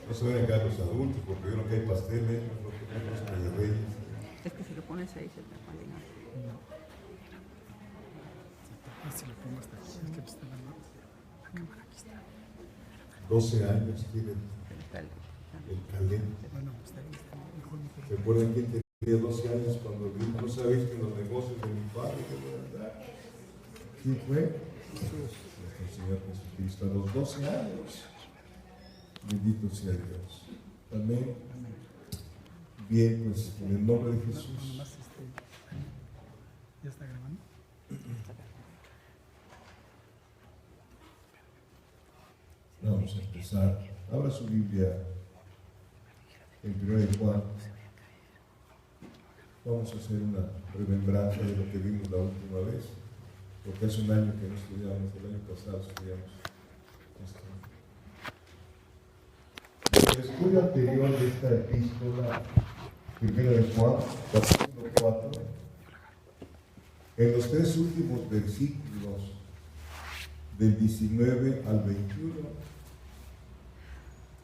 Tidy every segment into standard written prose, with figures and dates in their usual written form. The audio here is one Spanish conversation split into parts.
No se vayan a quedar los adultos porque vieron que hay pasteles, no de reyes. Es que si lo pones ahí se te pone. Si lo pongo hasta aquí, es que está la cámara aquí está. 12 años tiene el Caleb. Bueno, está ahí, está mejor. ¿Se acuerdan quién tenía 12 años cuando dijo, no sabéis que en los negocios de mi padre que voy a andar? ¿Quién fue? Jesús. Nuestro Señor Jesucristo a los 12 años. Bendito sea Dios. Amén. Bien, pues en el nombre de Jesús. ¿Ya está grabando? Vamos a empezar. Abra su Biblia en 1 de Juan. Vamos a hacer una remembranza de lo que vimos la última vez, porque hace un año que no estudiamos, el año pasado estudiamos esto. En el estudio anterior de esta epístola, 1 de Juan, capítulo 4, en los 3 últimos versículos, del 19 al 21,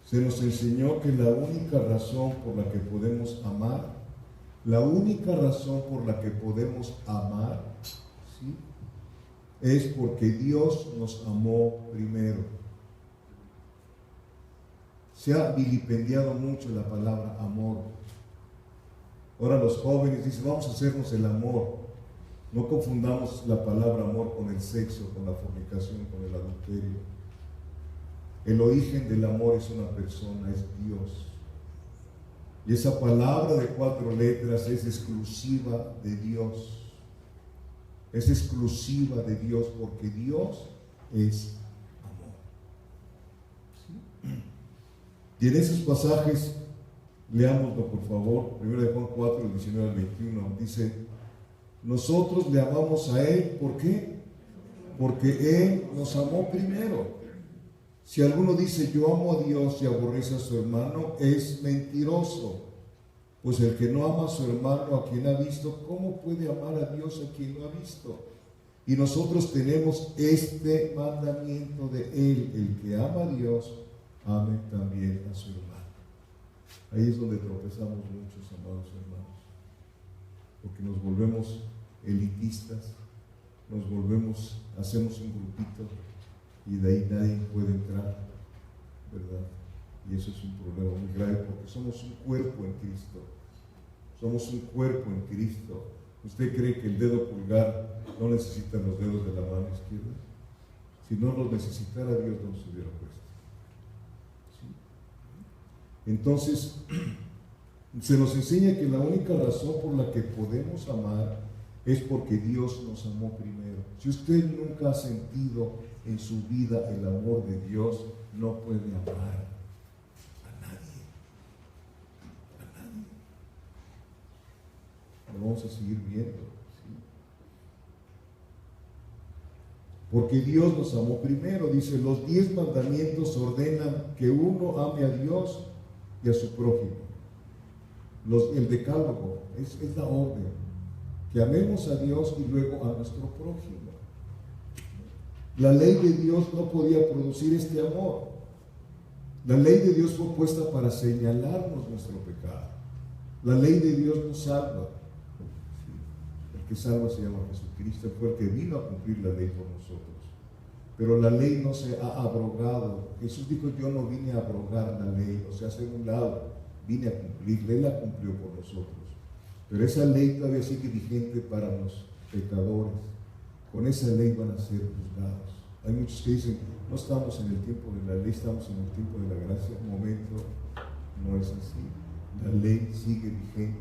se nos enseñó que la única razón por la que podemos amar, la única razón por la que podemos amar, ¿sí?, es porque Dios nos amó primero. Se ha vilipendiado mucho la palabra amor. Ahora los jóvenes dicen, vamos a hacernos el amor. No confundamos la palabra amor con el sexo, con la fornicación, con el adulterio. El origen del amor es una persona, es Dios. Y esa palabra de 4 letras es exclusiva de Dios. Es exclusiva de Dios porque Dios es amor. ¿Sí? Y en esos pasajes, leámoslo por favor, 1 de Juan 4, del 19 al 21, dice: nosotros le amamos a Él, ¿por qué? Porque Él nos amó primero. Si alguno dice yo amo a Dios y aborrece a su hermano, es mentiroso. Pues el que no ama a su hermano a quien ha visto, ¿cómo puede amar a Dios a quien no ha visto? Y nosotros tenemos este mandamiento de Él: el que ama a Dios, ame también a su hermano. Ahí es donde tropezamos muchos, amados hermanos, porque nos volvemos elitistas, hacemos un grupito y de ahí nadie puede entrar, ¿verdad? Y eso es un problema muy grave porque somos un cuerpo en Cristo. Somos un cuerpo en Cristo. ¿Usted cree que el dedo pulgar no necesita los dedos de la mano izquierda? Si no los necesitara, Dios no nos hubiera puesto. ¿Sí? Entonces, se nos enseña que la única razón por la que podemos amar es porque Dios nos amó primero. Si usted nunca ha sentido en su vida el amor de Dios, no puede amar a nadie. A nadie. Lo vamos a seguir viendo, ¿sí? Porque Dios nos amó primero. Dice, los 10 mandamientos ordenan que uno ame a Dios y a su prójimo. El decálogo es la orden, que amemos a Dios y luego a nuestro prójimo. La ley de Dios no podía producir este amor. La ley de Dios fue puesta para señalarnos nuestro pecado. La ley de Dios nos salva. El que salva se llama Jesucristo, fue el que vino a cumplir la ley por nosotros. Pero la ley no se ha abrogado. Jesús dijo, yo no vine a abrogar la ley, o sea, hacer un lado, vine a cumplirla. Él la cumplió por nosotros. Pero esa ley todavía sigue vigente para los pecadores. Con esa ley van a ser juzgados. Hay muchos que dicen, no estamos en el tiempo de la ley, estamos en el tiempo de la gracia. Un momento, no es así. La ley sigue vigente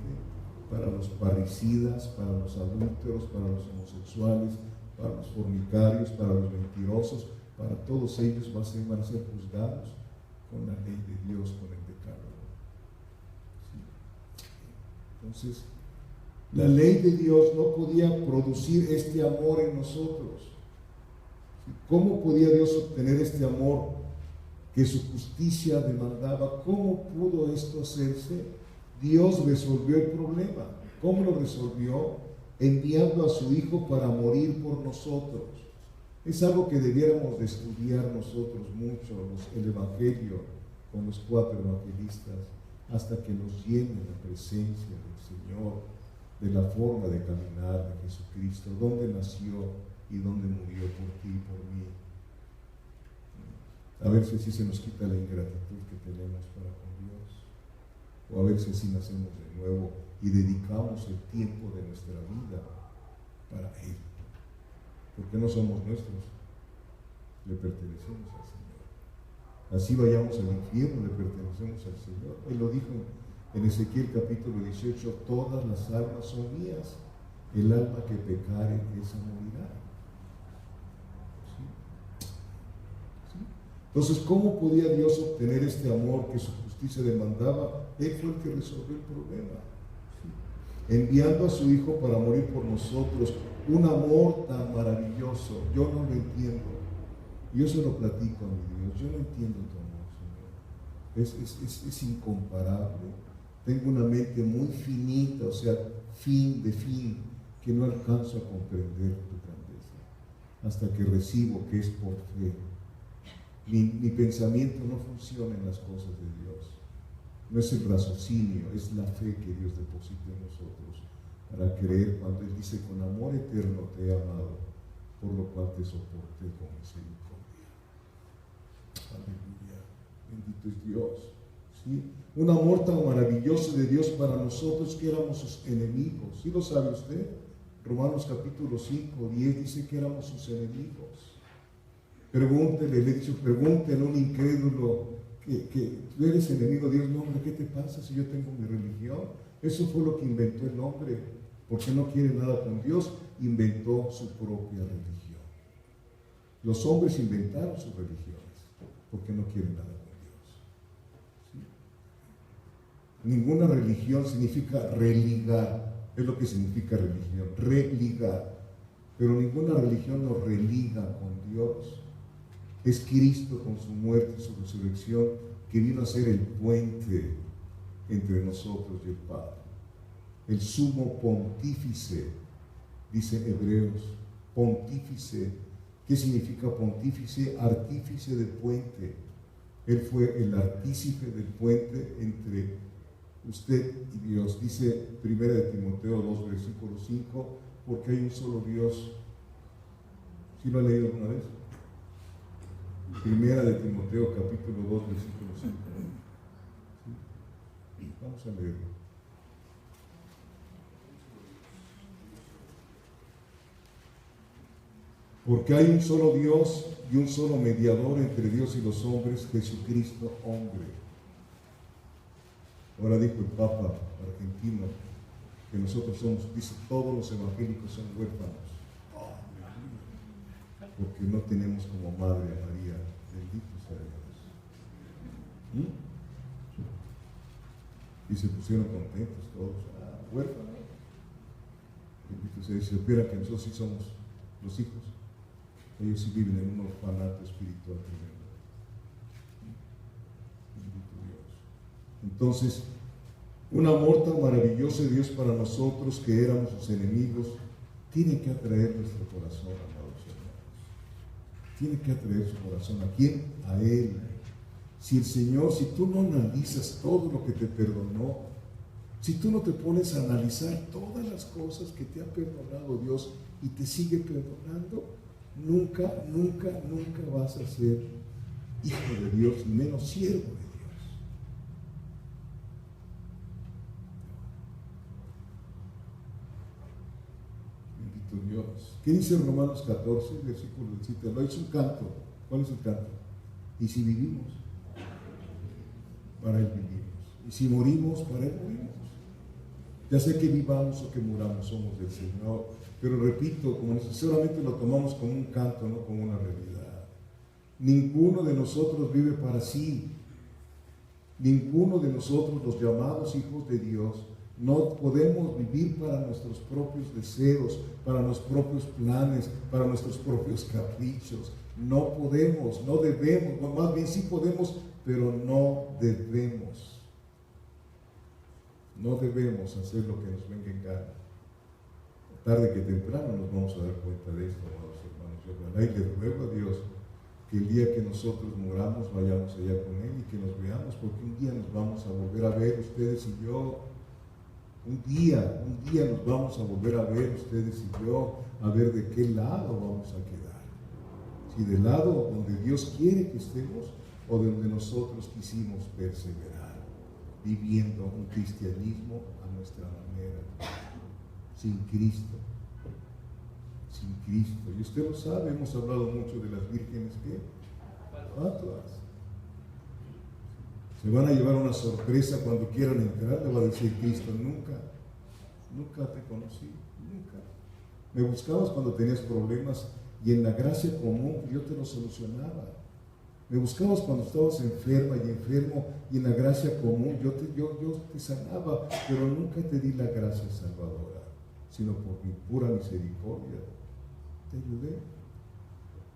para los parricidas, para los adúlteros, para los homosexuales, para los fornicarios, para los mentirosos, para todos ellos van a ser juzgados con la ley de Dios, con el decálogo. ¿Sí? Entonces, la ley de Dios no podía producir este amor en nosotros. ¿Cómo podía Dios obtener este amor que su justicia demandaba? ¿Cómo pudo esto hacerse? Dios resolvió el problema. ¿Cómo lo resolvió? Enviando a su Hijo para morir por nosotros. Es algo que debiéramos de estudiar nosotros mucho, el Evangelio. con los 4 evangelistas, hasta que nos llene la presencia del Señor, de la forma de caminar de Jesucristo, dónde nació y dónde murió por ti y por mí. A ver si así se nos quita la ingratitud que tenemos para con Dios, o a ver si así nacemos de nuevo y dedicamos el tiempo de nuestra vida para Él, porque no somos nuestros, le pertenecemos al Señor. Así vayamos al infierno, le pertenecemos al Señor. Él lo dijo en Ezequiel capítulo 18, todas las almas son mías, el alma que pecare, esa morirá. ¿Sí? ¿Sí? Entonces, ¿cómo podía Dios obtener este amor que su justicia demandaba? Él fue el que resolvió el problema, ¿sí? Enviando a su Hijo para morir por nosotros, un amor tan maravilloso. Yo no lo entiendo. Yo se lo platico a mi Dios. Yo no entiendo tu amor, Señor. Es incomparable. Tengo una mente muy finita, o sea, fin, que no alcanzo a comprender tu grandeza, hasta que recibo que es por fe. Mi pensamiento no funciona en las cosas de Dios. No es el raciocinio, es la fe que Dios deposita en nosotros para creer cuando Él dice: con amor eterno te he amado, por lo cual te soporté con misericordia. Aleluya, bendito es Dios. ¿Sí? Un amor tan maravilloso de Dios para nosotros que éramos sus enemigos. ¿Sí lo sabe usted? Romanos capítulo 5, 10 dice que éramos sus enemigos. Pregúntele, le he dicho, pregúntele a un incrédulo que tú eres enemigo de Dios. No, hombre, ¿qué te pasa si yo tengo mi religión? Eso fue lo que inventó el hombre, porque no quiere nada con Dios, inventó su propia religión. Los hombres inventaron sus religiones, porque no quieren nada con Dios. ¿Sí? Ninguna religión significa religar, es lo que significa religión, religar. Pero ninguna religión nos religa con Dios. Es Cristo con su muerte y su resurrección que vino a ser el puente entre nosotros y el Padre. El sumo pontífice, dice Hebreos, pontífice. ¿Qué significa pontífice? Artífice del puente. Él fue el artífice del puente entre usted y Dios. Dice 1 Timoteo 2, versículo 5, porque hay un solo Dios. ¿Sí lo ha leído alguna vez? 1 Timoteo capítulo 2, versículo 5. ¿Sí? Vamos a leerlo. Porque hay un solo Dios y un solo mediador entre Dios y los hombres, Jesucristo hombre. Ahora dijo el Papa argentino que nosotros somos, dice, todos los evangélicos son huérfanos, porque no tenemos como madre a María. Bendito sea Dios. Y se pusieron contentos todos. Huérfanos. Bendito sea Dios. Se supieran que nosotros sí somos los hijos. Ellos sí viven en un orfanato espiritual tremendo. Bendito Dios. Entonces, un amor tan maravilloso de Dios para nosotros que éramos sus enemigos, tiene que atraer nuestro corazón, amados hermanos. Tiene que atraer su corazón. ¿A quién? A Él. Si el Señor, si tú no analizas todo lo que te perdonó, si tú no te pones a analizar todas las cosas que te ha perdonado Dios y te sigue perdonando, nunca vas a ser hijo de Dios, menos siervo de Dios. Bendito Dios. ¿Qué dice Romanos 14, versículo 7? Lo hizo un canto. ¿Cuál es el canto? Y si vivimos, para Él vivimos. Y si morimos, para Él morimos. Ya sea que vivamos o que muramos, somos del Señor. Pero repito, como solamente lo tomamos como un canto, no como una realidad. Ninguno de nosotros vive para sí. Ninguno de nosotros, los llamados hijos de Dios, no podemos vivir para nuestros propios deseos, para nuestros propios planes, para nuestros propios caprichos. No podemos, no debemos, o más bien sí podemos, pero no debemos. No debemos hacer lo que nos venga en gana. Tarde que temprano nos vamos a dar cuenta de esto, amados hermanos. Y le ruego a Dios que el día que nosotros moramos vayamos allá con Él y que nos veamos, porque un día nos vamos a volver a ver ustedes y yo. Un día nos vamos a volver a ver ustedes y yo, a ver de qué lado vamos a quedar. Si del lado donde Dios quiere que estemos o donde nosotros quisimos perseverar, viviendo un cristianismo a nuestra manera, sin Cristo. Sin Cristo. Y usted lo sabe, hemos hablado mucho de las vírgenes que fatuas. Se van a llevar una sorpresa cuando quieran entrar, le va a decir Cristo, nunca te conocí, nunca. Me buscabas cuando tenías problemas y en la gracia común yo te lo solucionaba. Me buscabas cuando estabas enferma y enfermo y en la gracia común yo te sanaba, pero nunca te di la gracia salvadora, sino por mi pura misericordia te ayudé.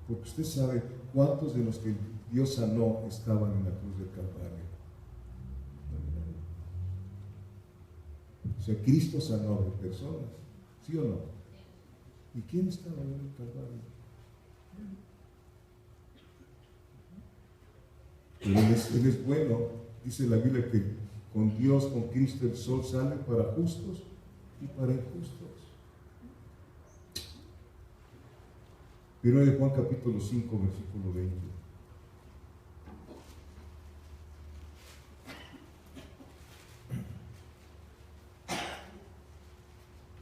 Porque usted sabe cuántos de los que Dios sanó estaban en la cruz del Calvario. O sea, Cristo sanó a personas, ¿sí o no? ¿Y quién estaba en el Calvario? Pero él es bueno. Dice la Biblia que con Dios, con Cristo, el sol sale para justos y para injustos. Primero de Juan capítulo 5, versículo 20.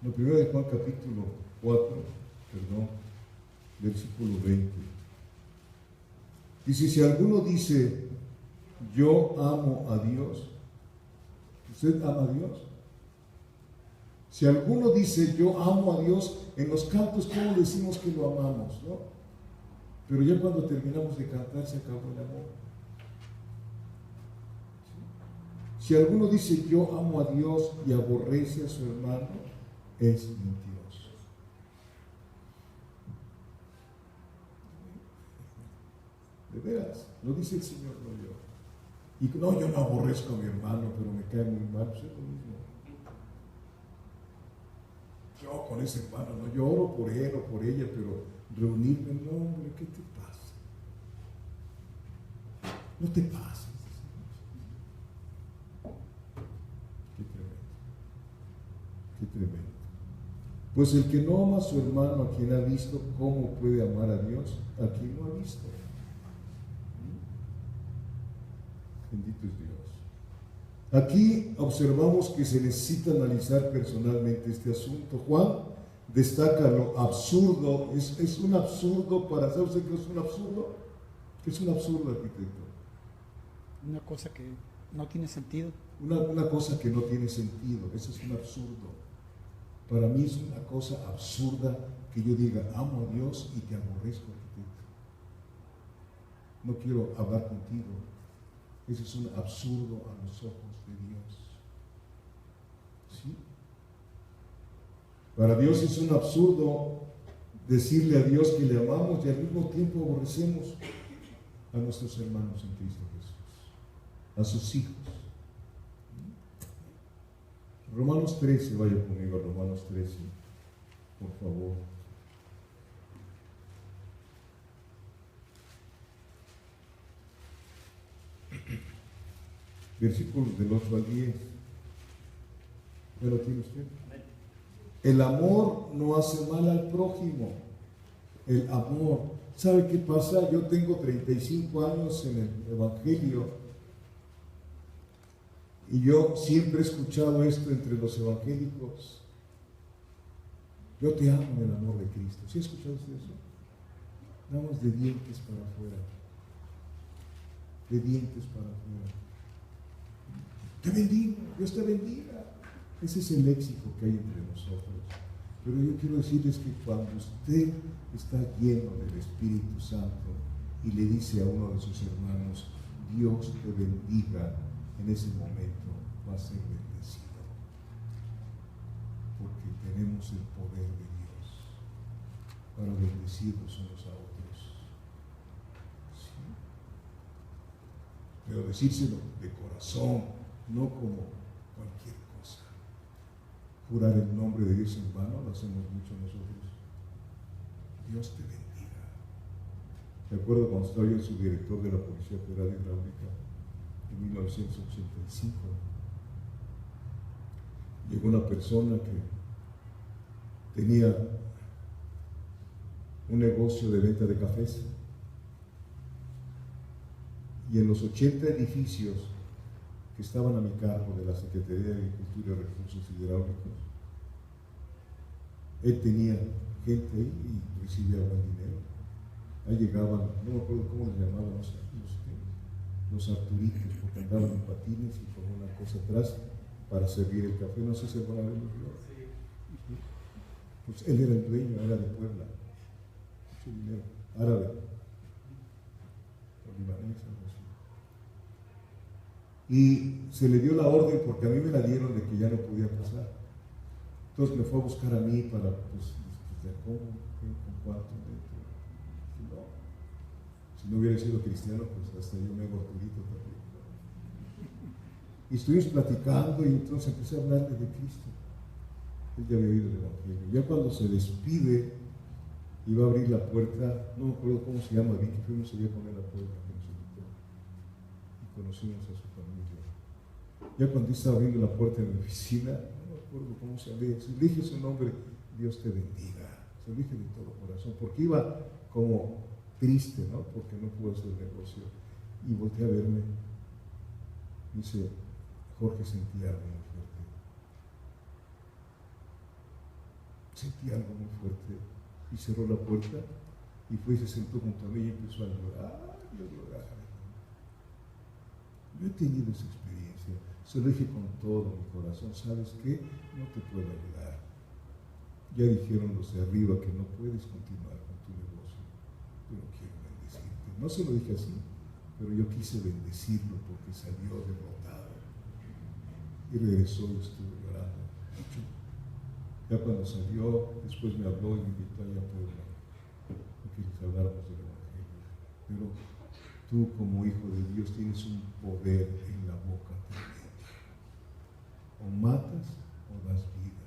No, primero de Juan capítulo 4, versículo 20. Dice, si alguno dice, yo amo a Dios, ¿usted ama a Dios? Si alguno dice, yo amo a Dios, en los cantos, ¿cómo decimos que lo amamos? ¿No? Pero ya cuando terminamos de cantar, se acabó el amor. Si alguno dice, yo amo a Dios y aborrece a su hermano, es mentiroso. De veras, lo dice el Señor, no yo. Y no, yo no aborrezco a mi hermano, pero me cae muy mal, pues es lo mismo. Yo con ese hermano, no, yo oro por él o por ella, pero reunirme, no, hombre, ¿qué te pasa? No te pases. Qué tremendo. Qué tremendo. Pues el que no ama a su hermano, a quien ha visto, ¿cómo puede amar a Dios a quien no ha visto? Bendito es Dios. Aquí observamos que se necesita analizar personalmente este asunto. Juan destaca lo absurdo. Es un absurdo para... ¿Sabe usted qué es un absurdo? ¿Qué es un absurdo, arquitecto? Una cosa que no tiene sentido. Una cosa que no tiene sentido. Eso es un absurdo. Para mí es una cosa absurda que yo diga, amo a Dios y te aborrezco, arquitecto. No quiero hablar contigo. Eso es un absurdo a los ojos de Dios. ¿Sí? Para Dios es un absurdo decirle a Dios que le amamos y al mismo tiempo aborrecemos a nuestros hermanos en Cristo Jesús, a sus hijos. Romanos 13, vaya conmigo a Romanos 13, por favor. Versículos del 8 al 10. ¿Ya lo tiene usted? El amor no hace mal al prójimo. El amor. ¿Sabe qué pasa? Yo tengo 35 años en el Evangelio y yo siempre he escuchado esto entre los evangélicos. Yo te amo en el amor de Cristo. ¿Sí ha escuchado usted eso? Nada más de dientes para afuera. De dientes para afuera. Te bendigo, Dios te bendiga. Ese es el léxico que hay entre nosotros. Pero yo quiero decirles que cuando usted está lleno del Espíritu Santo y le dice a uno de sus hermanos, Dios te bendiga, en ese momento va a ser bendecido. Porque tenemos el poder de Dios para bendecirnos unos a otros. ¿Sí? Pero decírselo de corazón, no como cualquier cosa. Jurar el nombre de Dios en vano lo hacemos mucho nosotros. Dios te bendiga. Me acuerdo cuando estaba yo subdirector de la Policía Federal Hidráulica en 1985. Llegó una persona que tenía un negocio de venta de cafés, y en los 80 edificios que estaban a mi cargo de la Secretaría de Agricultura y Recursos Hidráulicos, él tenía gente ahí y recibía buen dinero. Ahí llegaban, no me acuerdo cómo les llamaban los Arturitos, porque andaban en patines y con una cosa atrás para servir el café. No sé si alguna vez lo vio. Pues él era el dueño, era de Puebla, mucho dinero, árabe, o libanés, algo así. Y se le dio la orden, porque a mí me la dieron de que ya no podía pasar. Entonces me fue a buscar a mí para, pues, ¿cómo? ¿Con cuánto? Si no hubiera sido cristiano, pues hasta yo me hago Arturito también. Y estuvimos platicando y entonces empecé a hablarle de Cristo. Él ya había oído el Evangelio. Ya cuando se despide, iba a abrir la puerta, no me acuerdo cómo se llama, vi que fuimos a poner la puerta que nos invitó. Y conocimos a su familia. Ya cuando estaba abriendo la puerta de mi oficina, no me acuerdo cómo se llama, se dije su nombre, Dios te bendiga. Se lo dije de todo corazón, porque iba como triste, ¿no? Porque no pudo hacer negocio. Y volteé a verme. Dice, Jorge, sentí algo muy fuerte. Sentí algo muy fuerte. Y cerró la puerta y fue y se sentó junto a mí y empezó a llorar y a llorar. Yo he tenido esa experiencia. Se lo dije con todo mi corazón. ¿Sabes qué? No te puedo ayudar. Ya dijeron los de arriba que no puedes continuar con tu negocio, pero quiero bendecirte. No se lo dije así, pero yo quise bendecirlo porque salió derrotado. Y regresó y estuvo llorando mucho. Ya cuando salió, después me habló y me invitó allá a Puebla, porque les habláramos del Evangelio. Pero tú, como hijo de Dios, tienes un poder en la boca también. O matas o das vida.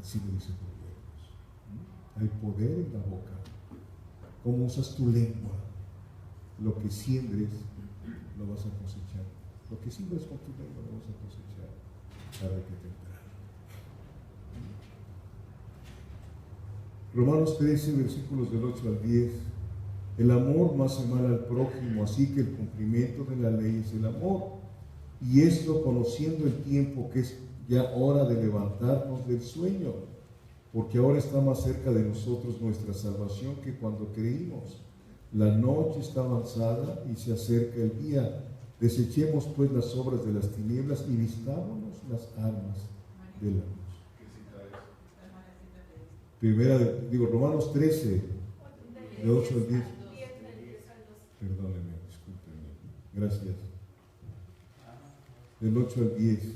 Así lo dice Proverbios. Hay poder en la boca. ¿Cómo usas tu lengua? Lo que siembres lo vas a cosechar. Lo que siembres con tu lengua lo vas a cosechar tarde que temprano. Romanos 13, versículos del 8 al 10. El amor no hace mal al prójimo, así que el cumplimiento de la ley es el amor. Y esto conociendo el tiempo, que es ya hora de levantarnos del sueño, porque ahora está más cerca de nosotros nuestra salvación que cuando creímos. La noche está avanzada y se acerca el día. Desechemos pues las obras de las tinieblas y vistámonos las armas de la luz. Romanos 13, de 8 al 10. Perdónenme, discúlpenme. Gracias. Del 8 al 10.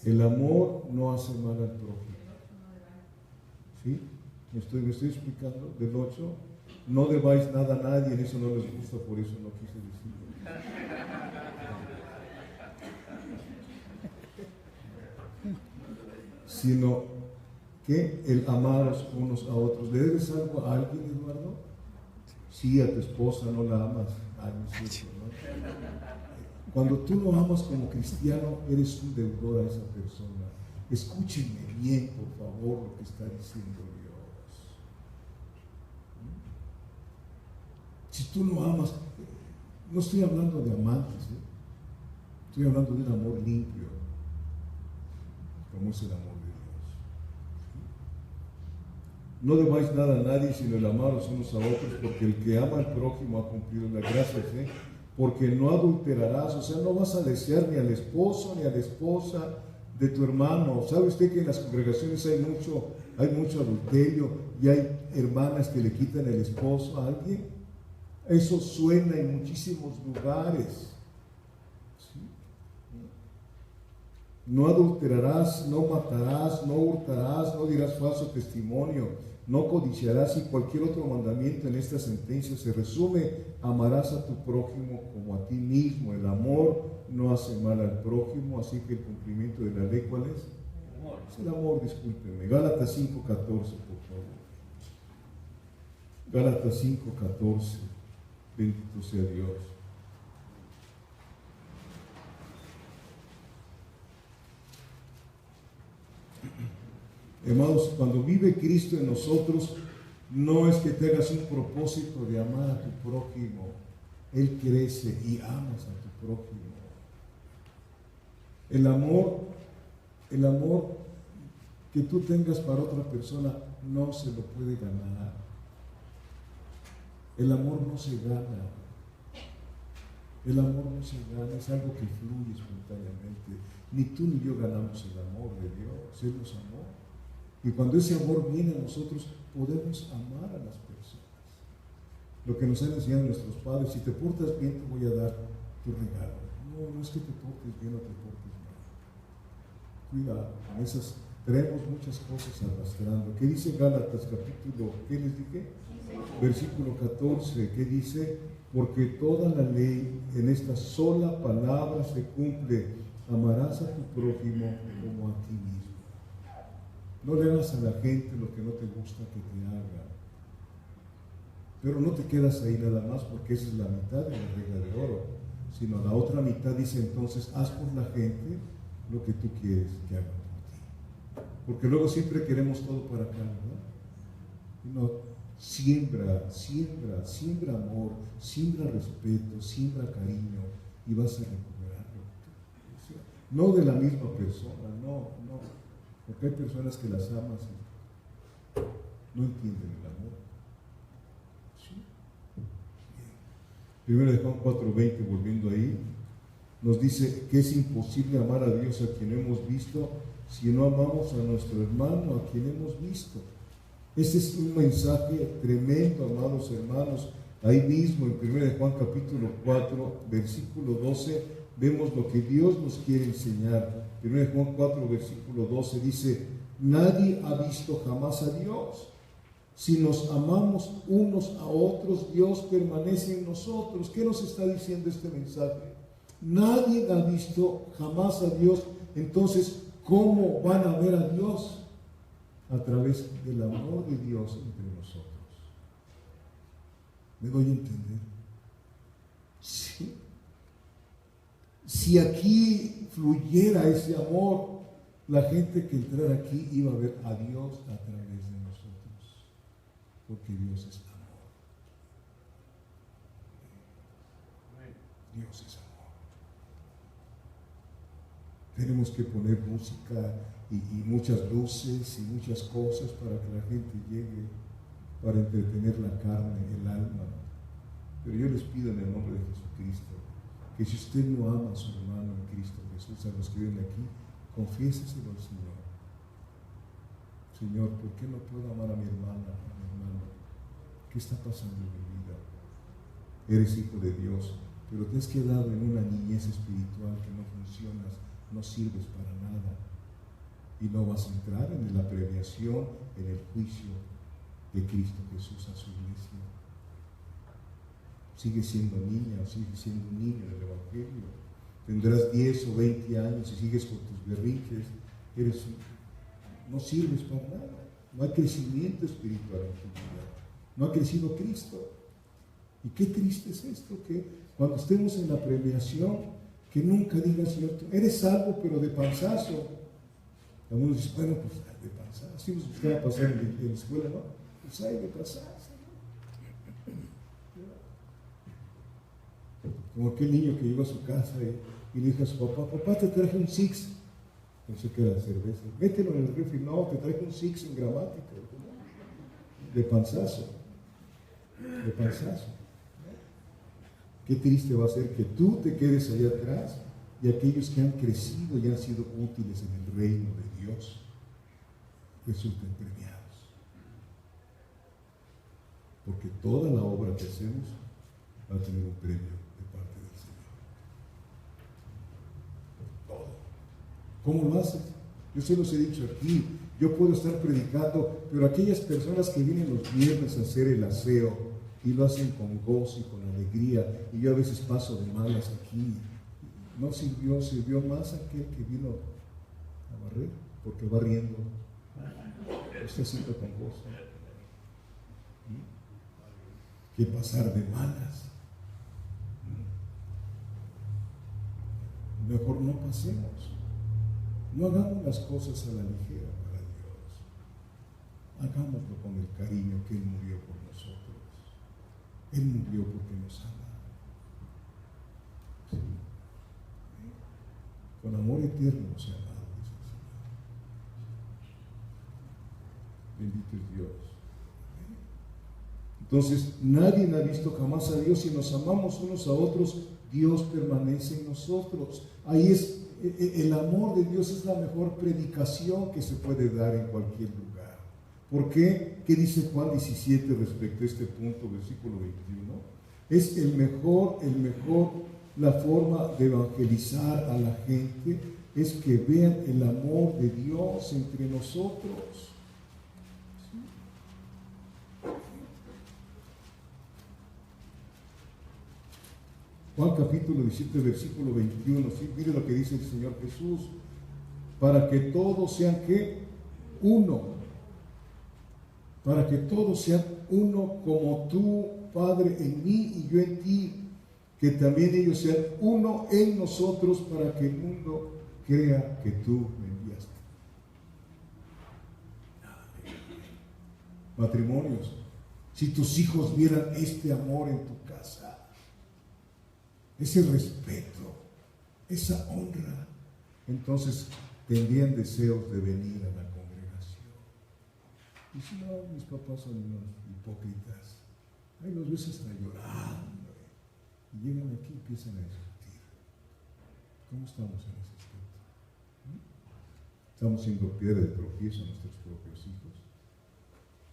El amor no hace mal al prójimo. ¿Sí? ¿Me estoy explicando? Del 8. No debáis nada a nadie, en eso no les gusta, por eso no quise decirlo. Sino que el amaros unos a otros. ¿Le debes algo a alguien, Eduardo? Sí, a tu esposa no la amas. Ay, no es cierto, ¿no? Cuando tú no amas como cristiano, eres un deudor a esa persona. Escúchenme bien, por favor, lo que está diciendo Dios. Si tú no amas, no estoy hablando de amantes, estoy hablando de un amor limpio, como es el amor de Dios. No debáis nada a nadie, sino el amaros unos a otros, porque el que ama al prójimo ha cumplido las gracias, porque no adulterarás, o sea, no vas a desear ni al esposo ni a la esposa de tu hermano. ¿Sabe usted que en las congregaciones hay mucho adulterio y hay hermanas que le quitan el esposo a alguien? Eso suena en muchísimos lugares. ¿Sí? No adulterarás, no matarás, no hurtarás, no dirás falso testimonio, no codiciarás, y cualquier otro mandamiento en esta sentencia se resume: amarás a tu prójimo como a ti mismo. El amor no hace mal al prójimo, así que el cumplimiento de la ley, ¿cuál es? Es el amor, discúlpeme. Gálatas 5:14, por favor. Gálatas 5:14. Bendito sea Dios. Hermanos, cuando vive Cristo en nosotros, no es que tengas un propósito de amar a tu prójimo. Él crece y amas a tu prójimo. El amor que tú tengas para otra persona no se lo puede ganar. El amor no se gana. El amor no se gana, es algo que fluye espontáneamente. Ni tú ni yo ganamos el amor de Dios, Él nos amó. Y cuando ese amor viene a nosotros, podemos amar a las personas. Lo que nos han enseñado nuestros padres: si te portas bien, te voy a dar tu regalo. No es que te portes bien o te portes mal. Cuidado, en esas traemos muchas cosas arrastrando. ¿Qué dice Gálatas capítulo, qué les dije? Versículo 14, ¿qué dice? Porque toda la ley en esta sola palabra se cumple: amarás a tu prójimo como a ti mismo. No le hagas a la gente lo que no te gusta que te hagan. Pero no te quedas ahí nada más, porque esa es la mitad de la regla de oro, sino la otra mitad dice entonces: haz por la gente lo que tú quieres que hagan por ti. Porque luego siempre queremos todo para acá, ¿verdad? Y no, siembra amor, siembra respeto, siembra cariño, y vas a recuperarlo. No de la misma persona, no. Porque hay personas que las amas y no entienden el amor. ¿Sí? Primero de Juan 4:20, volviendo ahí, nos dice que es imposible amar a Dios a quien hemos visto si no amamos a nuestro hermano a quien hemos visto. Este es un mensaje tremendo, amados hermanos. Ahí mismo en 1 de Juan capítulo 4, versículo 12, vemos lo que Dios nos quiere enseñar. 1 de Juan 4, versículo 12 dice: nadie ha visto jamás a Dios. Si nos amamos unos a otros, Dios permanece en nosotros. ¿Qué nos está diciendo este mensaje? Nadie ha visto jamás a Dios. Entonces, ¿cómo van a ver a Dios? A través del amor de Dios entre nosotros. ¿Me doy a entender? Sí. Si aquí fluyera ese amor, la gente que entrara aquí iba a ver a Dios a través de nosotros, porque Dios es amor. Dios es amor. Tenemos que poner música y muchas luces y muchas cosas para que la gente llegue, para entretener la carne, el alma. Pero yo les pido en el nombre de Jesucristo que si usted no ama a su hermano en Cristo Jesús, a los que vienen aquí, confiéseselo al Señor. Señor, ¿por qué no puedo amar a mi hermana, a mi hermano? ¿Qué está pasando en mi vida? Eres hijo de Dios, pero te has quedado en una niñez espiritual que no funcionas, no sirves para nada. Y no vas a entrar en la premiación, en el juicio de Cristo Jesús a su iglesia. Sigues siendo niña o sigues siendo un niño del Evangelio. Tendrás 10 o 20 años y sigues con tus berrinches. No sirves para nada. No hay crecimiento espiritual en tu vida. No ha crecido Cristo. Y qué triste es esto, que cuando estemos en la premiación, que nunca digas: Señor, tú eres salvo, pero de panzazo. Algunos dicen: bueno, pues de panzazo. Así nos gustaba pasar en la escuela, ¿no? Pues hay de panzazo. Como aquel niño que llegó a su casa y le dijo a su papá: papá, te traje un six. Pensé que era cerveza. Mételo en el refri. No, te traje un six en gramática. De panzazo. De panzazo. Qué triste va a ser que tú te quedes allá atrás y aquellos que han crecido y han sido útiles en el reino de Dios resulten premiados. Porque toda la obra que hacemos va a tener un premio. ¿Cómo lo haces? Yo se los he dicho aquí. Yo puedo estar predicando, pero aquellas personas que vienen los viernes a hacer el aseo y lo hacen con gozo y con alegría, y yo a veces paso de malas aquí, no sirvió más aquel que vino a barrer, porque va riendo, lo está haciendo con gozo. Que pasar de malas. Mejor no pasemos. No hagamos las cosas a la ligera para Dios. Hagámoslo con el cariño que Él murió por nosotros. Él murió porque nos ama. Sí. Con amor eterno nos ha amado, dice el Señor. Bendito es Dios. Entonces, nadie ha visto jamás a Dios. Si nos amamos unos a otros, Dios permanece en nosotros. Ahí es, el amor de Dios es la mejor predicación que se puede dar en cualquier lugar. ¿Por qué? ¿Qué dice Juan 17 respecto a este punto, versículo 21? Es la forma de evangelizar a la gente es que vean el amor de Dios entre nosotros. Juan capítulo 17, versículo 21, ¿sí? Mire lo que dice el Señor Jesús, para que todos sean ¿qué? Uno, para que todos sean uno como tú, Padre, en mí y yo en ti, que también ellos sean uno en nosotros, para que el mundo crea que tú me enviaste. Matrimonios, si tus hijos vieran este amor en tu casa, ese respeto, esa honra, entonces tendrían deseos de venir a la congregación. Y si no, mis papás son unos hipócritas, ahí los ves hasta llorando, y llegan aquí y empiezan a discutir. ¿Cómo estamos en ese aspecto? ¿Estamos siendo piedra de tropiezo a nuestros propios hijos?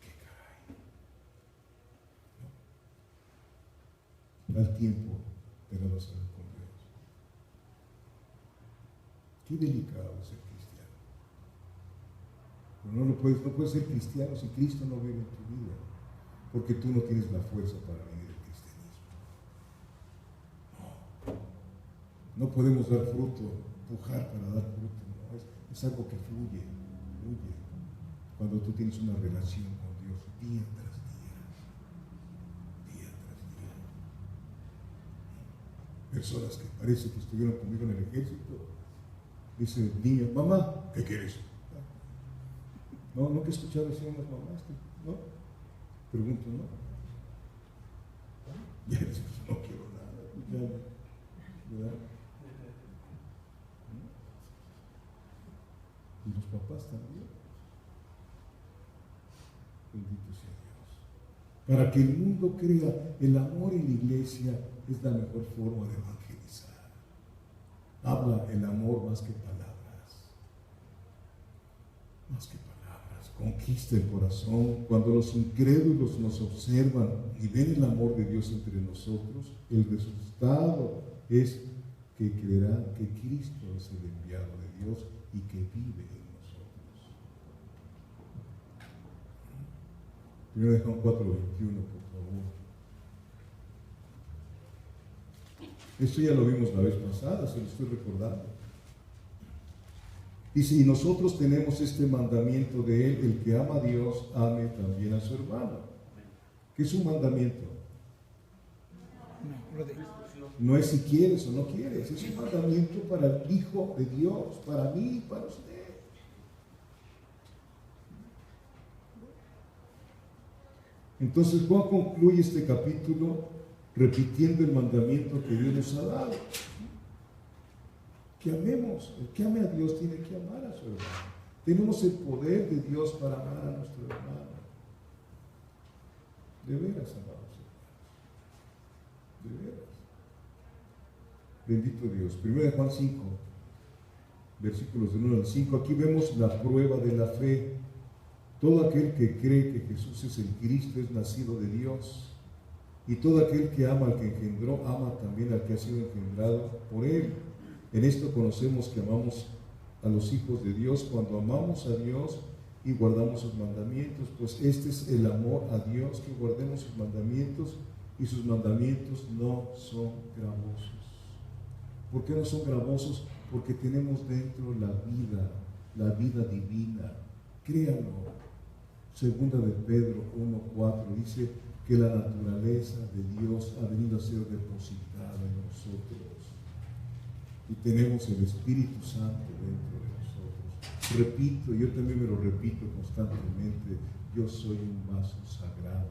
¡Qué caray! ¿No? Al tiempo te lo vas a ver con Dios. Qué delicado es ser cristiano. Pero no puedes ser cristiano si Cristo no vive en tu vida, porque tú no tienes la fuerza para vivir el cristianismo. No podemos dar fruto, pujar para dar fruto. No. Es algo que fluye. Cuando tú tienes una relación con Dios día tras día. Personas que parece que estuvieron conmigo en el ejército, dice el niño, mamá, ¿qué quieres? No que escuchaba decir unas mamás, ¿no? Pregunto, ¿no? Ya dices, no quiero nada, ¿verdad? Y los papás también. Bendito sea Dios. Para que el mundo crea, el amor en la iglesia es la mejor forma de evangelizar. Habla el amor más que palabras. Más que palabras. Conquista el corazón. Cuando los incrédulos nos observan y ven el amor de Dios entre nosotros, el resultado es que creerán que Cristo es el enviado de Dios y que vive en nosotros. 1 Juan 4:21, por favor. Esto ya lo vimos la vez pasada, se lo estoy recordando. Dice, y nosotros tenemos este mandamiento de Él, el que ama a Dios, ame también a su hermano. ¿Qué es un mandamiento? No es si quieres o no quieres, es un mandamiento para el Hijo de Dios, para mí y para usted. Entonces Juan concluye este capítulo repitiendo el mandamiento que Dios nos ha dado. Que amemos. El que ame a Dios tiene que amar a su hermano. Tenemos el poder de Dios para amar a nuestro hermano. De veras, amados hermanos. De veras. Bendito Dios. 1 Juan 5, versículos del 1 al 5. Aquí vemos la prueba de la fe. Todo aquel que cree que Jesús es el Cristo es nacido de Dios. Y todo aquel que ama al que engendró, ama también al que ha sido engendrado por Él. En esto conocemos que amamos a los hijos de Dios cuando amamos a Dios y guardamos sus mandamientos. Pues este es el amor a Dios, que guardemos sus mandamientos, y sus mandamientos no son gravosos. ¿Por qué no son gravosos? Porque tenemos dentro la vida la vida divina. Créanlo. Segunda de Pedro 1:4 dice que la naturaleza de Dios ha venido a ser depositada en nosotros. Y tenemos el Espíritu Santo dentro de nosotros. Repito, yo también me lo repito constantemente, yo soy un vaso sagrado.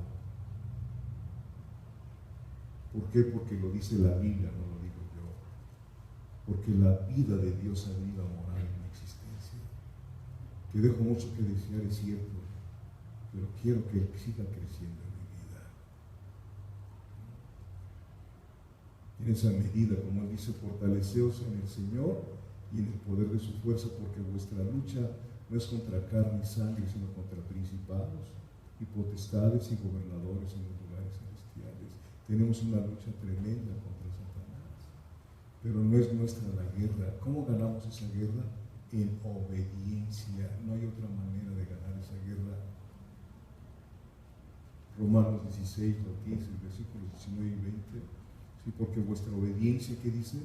¿Por qué? Porque lo dice la Biblia, no lo digo yo. Porque la vida de Dios ha venido a morar en mi existencia. Que dejo mucho que desear, es cierto, pero quiero que Él siga creciendo en mi vida. En esa medida, como Él dice, fortaleceos en el Señor y en el poder de su fuerza, porque vuestra lucha no es contra carne y sangre, sino contra principados y potestades y gobernadores en los lugares celestiales. Tenemos una lucha tremenda contra Satanás, pero no es nuestra la guerra. ¿Cómo ganamos esa guerra? En obediencia. No hay otra manera de ganar esa guerra. Romanos 16, 15, versículos 19 y 20. Sí, porque vuestra obediencia, ¿qué dice?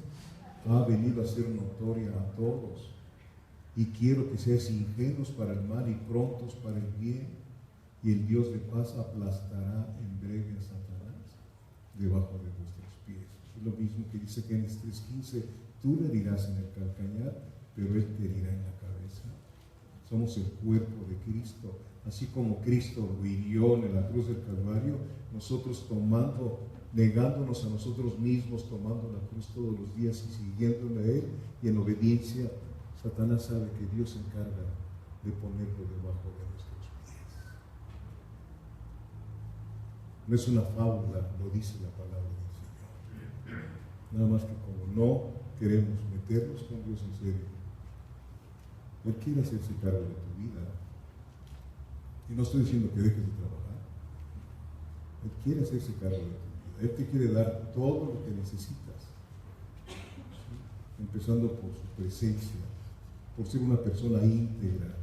Ha venido a ser notoria a todos. Y quiero que seáis ingenuos para el mal y prontos para el bien. Y el Dios de paz aplastará en breve a Satanás debajo de vuestros pies. Es lo mismo que dice Génesis 3:15. Tú le herirás en el calcañar, pero Él te herirá en la cabeza. Somos el cuerpo de Cristo. Así como Cristo lo hirió en la cruz del Calvario, nosotros negándonos a nosotros mismos, tomando la cruz todos los días y siguiéndole a Él, y en obediencia, Satanás sabe que Dios se encarga de ponerlo debajo de nuestros pies. No es una fábula, lo dice la palabra del Señor. Nada más que como no queremos meternos con Dios en serio, Él quiere hacerse cargo de tu vida. Y no estoy diciendo que dejes de trabajar. Él quiere hacerse cargo de tu vida. Él te quiere dar todo lo que necesitas. ¿Sí? Empezando por su presencia, por ser una persona íntegra.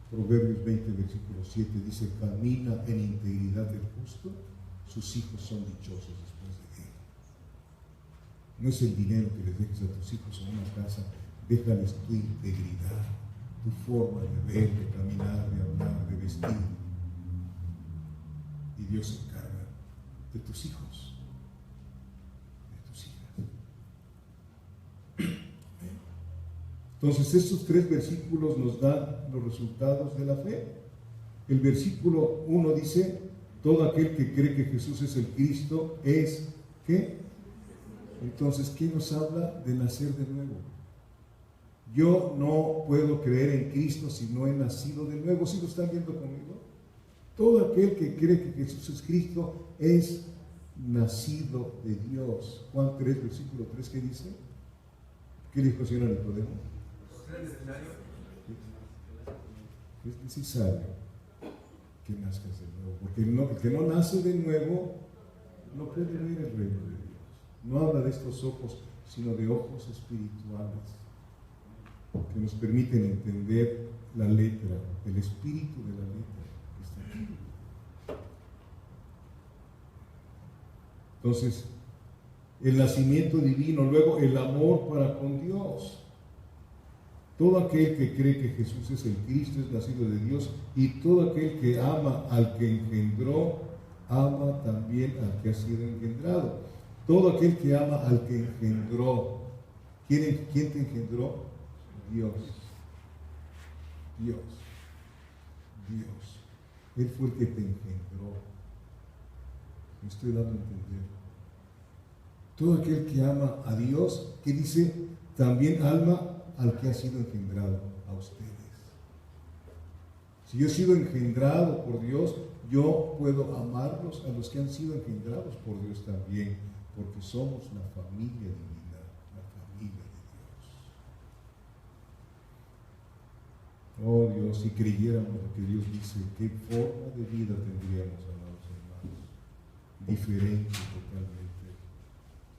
Proverbios 20, versículo 7 dice: camina en integridad del justo, sus hijos son dichosos después de él. No es el dinero que les dejes a tus hijos en una casa, déjales tu integridad, tu forma de ver, de caminar, de hablar, de vestir. Y Dios se encarga de tus hijos, de tus hijas. Entonces estos 3 versículos nos dan los resultados de la fe. El versículo 1 dice: todo aquel que cree que Jesús es el Cristo es, ¿qué? Entonces, ¿qué nos habla de nacer de nuevo? Yo no puedo creer en Cristo si no he nacido de nuevo. ¿Sí lo están viendo conmigo? Todo aquel que cree que Jesús es Cristo es nacido de Dios. Juan 3, versículo 3, ¿qué dice? ¿Qué dijo el Señor a Nicodemo? Es necesario que nazcas de nuevo, porque el que no nace de nuevo no puede ver el reino de Dios. No habla de estos ojos, sino de ojos espirituales que nos permiten entender la letra, el espíritu de la letra que está aquí. Entonces, el nacimiento divino, luego el amor para con Dios. Todo aquel que cree que Jesús es el Cristo es nacido de Dios, y todo aquel que ama al que engendró, ama también al que ha sido engendrado. Todo aquel que ama al que engendró. ¿Quién te engendró? Dios. Dios. Dios. Él fue el que te engendró. Me estoy dando a entender. Todo aquel que ama a Dios, ¿qué dice? También ama al que ha sido engendrado, a ustedes. Si yo he sido engendrado por Dios, yo puedo amarlos a los que han sido engendrados por Dios también, porque somos la familia divina, la familia de Dios. Oh Dios, si creyéramos lo que Dios dice, ¿qué forma de vida tendríamos, amados hermanos? Diferente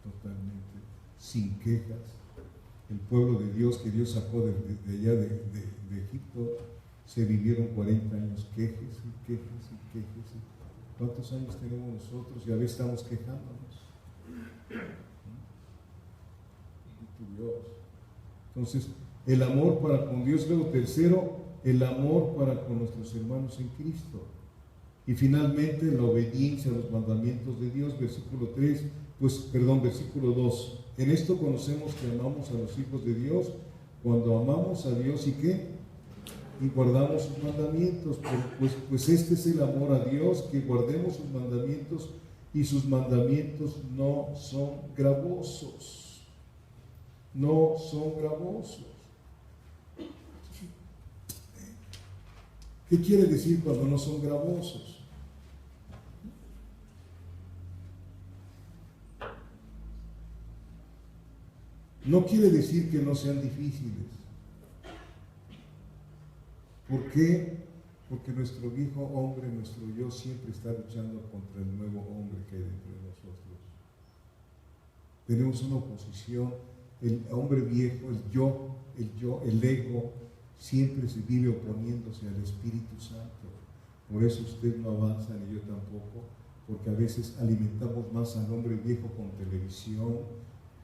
totalmente, sin quejas. El pueblo de Dios que Dios sacó de allá de Egipto, se vivieron 40 años quejes y quejes y quejes. ¿Cuántos años tenemos nosotros? Y a veces estamos quejándonos. Dios. Entonces, el amor para con Dios. Luego tercero, el amor para con nuestros hermanos en Cristo. Y finalmente la obediencia a los mandamientos de Dios, versículo 2. En esto conocemos que amamos a los hijos de Dios, cuando amamos a Dios y ¿qué? Y guardamos sus mandamientos. Pues este es el amor a Dios, que guardemos sus mandamientos, y sus mandamientos no son gravosos. No son gravosos. ¿Qué quiere decir cuando no son gravosos? No quiere decir que no sean difíciles. ¿Por qué? Porque nuestro viejo hombre, nuestro yo, siempre está luchando contra el nuevo hombre que hay dentro de nosotros. Tenemos una oposición. El hombre viejo, el ego, siempre se vive oponiéndose al Espíritu Santo. Por eso usted no avanza, ni yo tampoco, porque a veces alimentamos más al hombre viejo con televisión,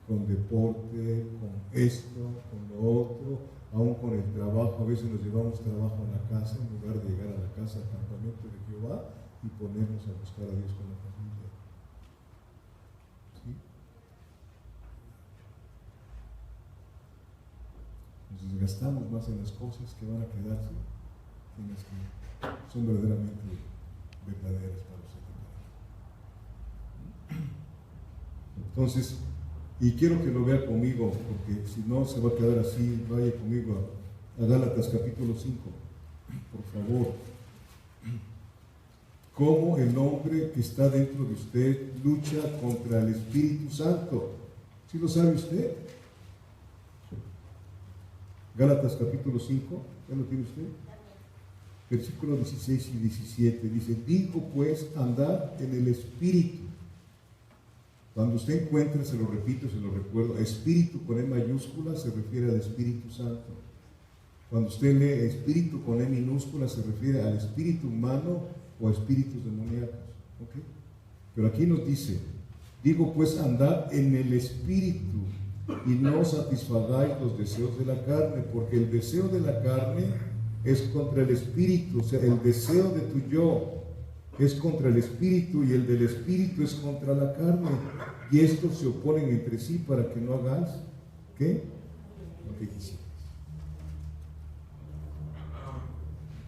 con deporte, con esto, con lo otro, aún con el trabajo. A veces nos llevamos trabajo a la casa en lugar de llegar a la casa al campamento de Jehová y ponernos a buscar a Dios con la familia. ¿Sí? Nos desgastamos más en las cosas que van a quedarse que en las que son verdaderamente verdaderas para nosotros. Entonces, y quiero que lo vea conmigo, porque si no se va a quedar así. Vaya conmigo a Gálatas capítulo 5, por favor. Cómo el hombre que está dentro de usted lucha contra el Espíritu Santo. ¿Sí lo sabe usted? Gálatas capítulo 5, ¿ya lo tiene usted? Versículos 16 y 17, dice: digo pues, andad en el Espíritu. Cuando usted encuentre, se lo repito, se lo recuerdo, espíritu con E mayúscula se refiere al Espíritu Santo. Cuando usted lee espíritu con E minúscula se refiere al espíritu humano o a espíritus demoníacos. ¿Okay? Pero aquí nos dice: digo pues, andad en el Espíritu y no satisfagáis los deseos de la carne, porque el deseo de la carne es contra el Espíritu. O sea, el deseo de tu yo es contra el Espíritu, y el del Espíritu es contra la carne, y estos se oponen entre sí para que no hagáis ¿qué? Lo que quisieras.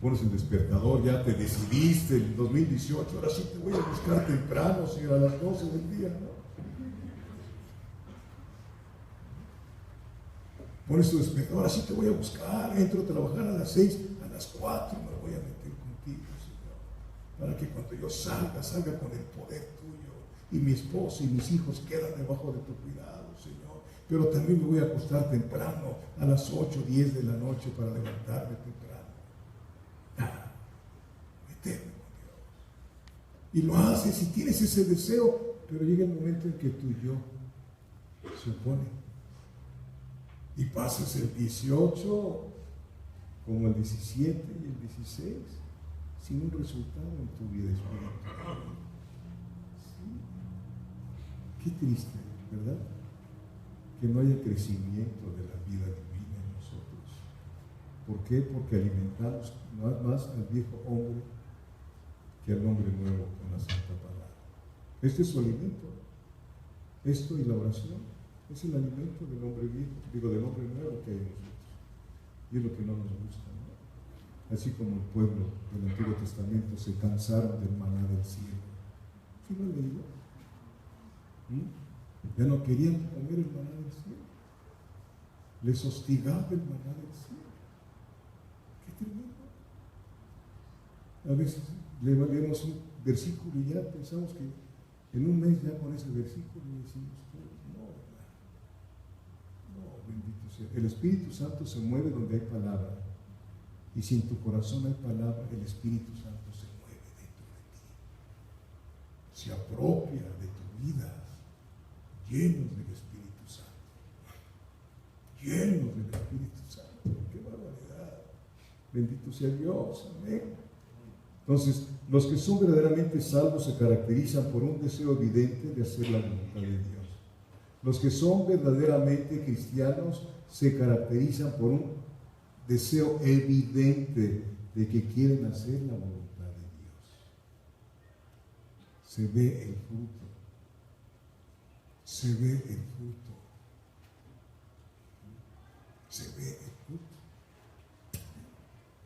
Pones el despertador, ya te decidiste el 2018, ahora sí te voy a buscar temprano, si a las 12 del día, ¿no? Pones tu despertador, ahora sí te voy a buscar, entro a trabajar a las 6, a las 4 me voy a meter contigo, Señor, para que cuando yo salga con el poder tuyo, y mi esposa y mis hijos quedan debajo de tu cuidado, Señor. Pero también me voy a acostar temprano, a las 8, 10 de la noche, para levantarme temprano. Meterme con Dios. Y lo haces y tienes ese deseo, pero llega el momento en que tu yo se opone. Y pasas el 18, como el 17 y el 16, sin un resultado en tu vida espiritual. Qué triste, ¿verdad? Que no haya crecimiento de la vida divina en nosotros. ¿Por qué? Porque alimentamos más al viejo hombre que al hombre nuevo con la santa palabra. Este es su alimento. Esto y la oración es el alimento del hombre viejo, del hombre nuevo que hay en nosotros. Y es lo que no nos gusta, ¿no? Así como el pueblo del Antiguo Testamento se cansaron del maná del cielo. ¿Sí lo han leído? Ya no querían comer el maná del cielo. Les hostigaba el maná del cielo. Qué tremendo. A veces leemos un versículo y ya pensamos que en un mes ya con ese versículo decimos todo. No, bendito sea. El Espíritu Santo se mueve donde hay palabra. Y si en tu corazón hay palabra, el Espíritu Santo se mueve dentro de ti. Se apropia de tu vida. Llenos del Espíritu Santo. Llenos del Espíritu Santo. ¡Qué barbaridad! Bendito sea Dios. Amén. Entonces, los que son verdaderamente salvos se caracterizan por un deseo evidente de hacer la voluntad de Dios. Los que son verdaderamente cristianos se caracterizan por un deseo evidente de que quieren hacer la voluntad de Dios. Se ve el fruto. Se ve el fruto. Se ve el fruto.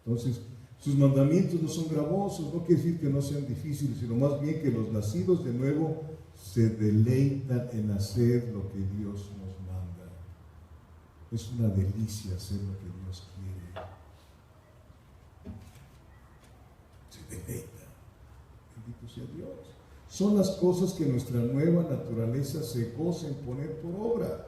Entonces, sus mandamientos no son gravosos, no quiere decir que no sean difíciles, sino más bien que los nacidos de nuevo se deleitan en hacer lo que Dios nos manda. Es una delicia hacer lo que Dios quiere. Se deleita. Bendito sea Dios. Son las cosas que nuestra nueva naturaleza se goza en poner por obra.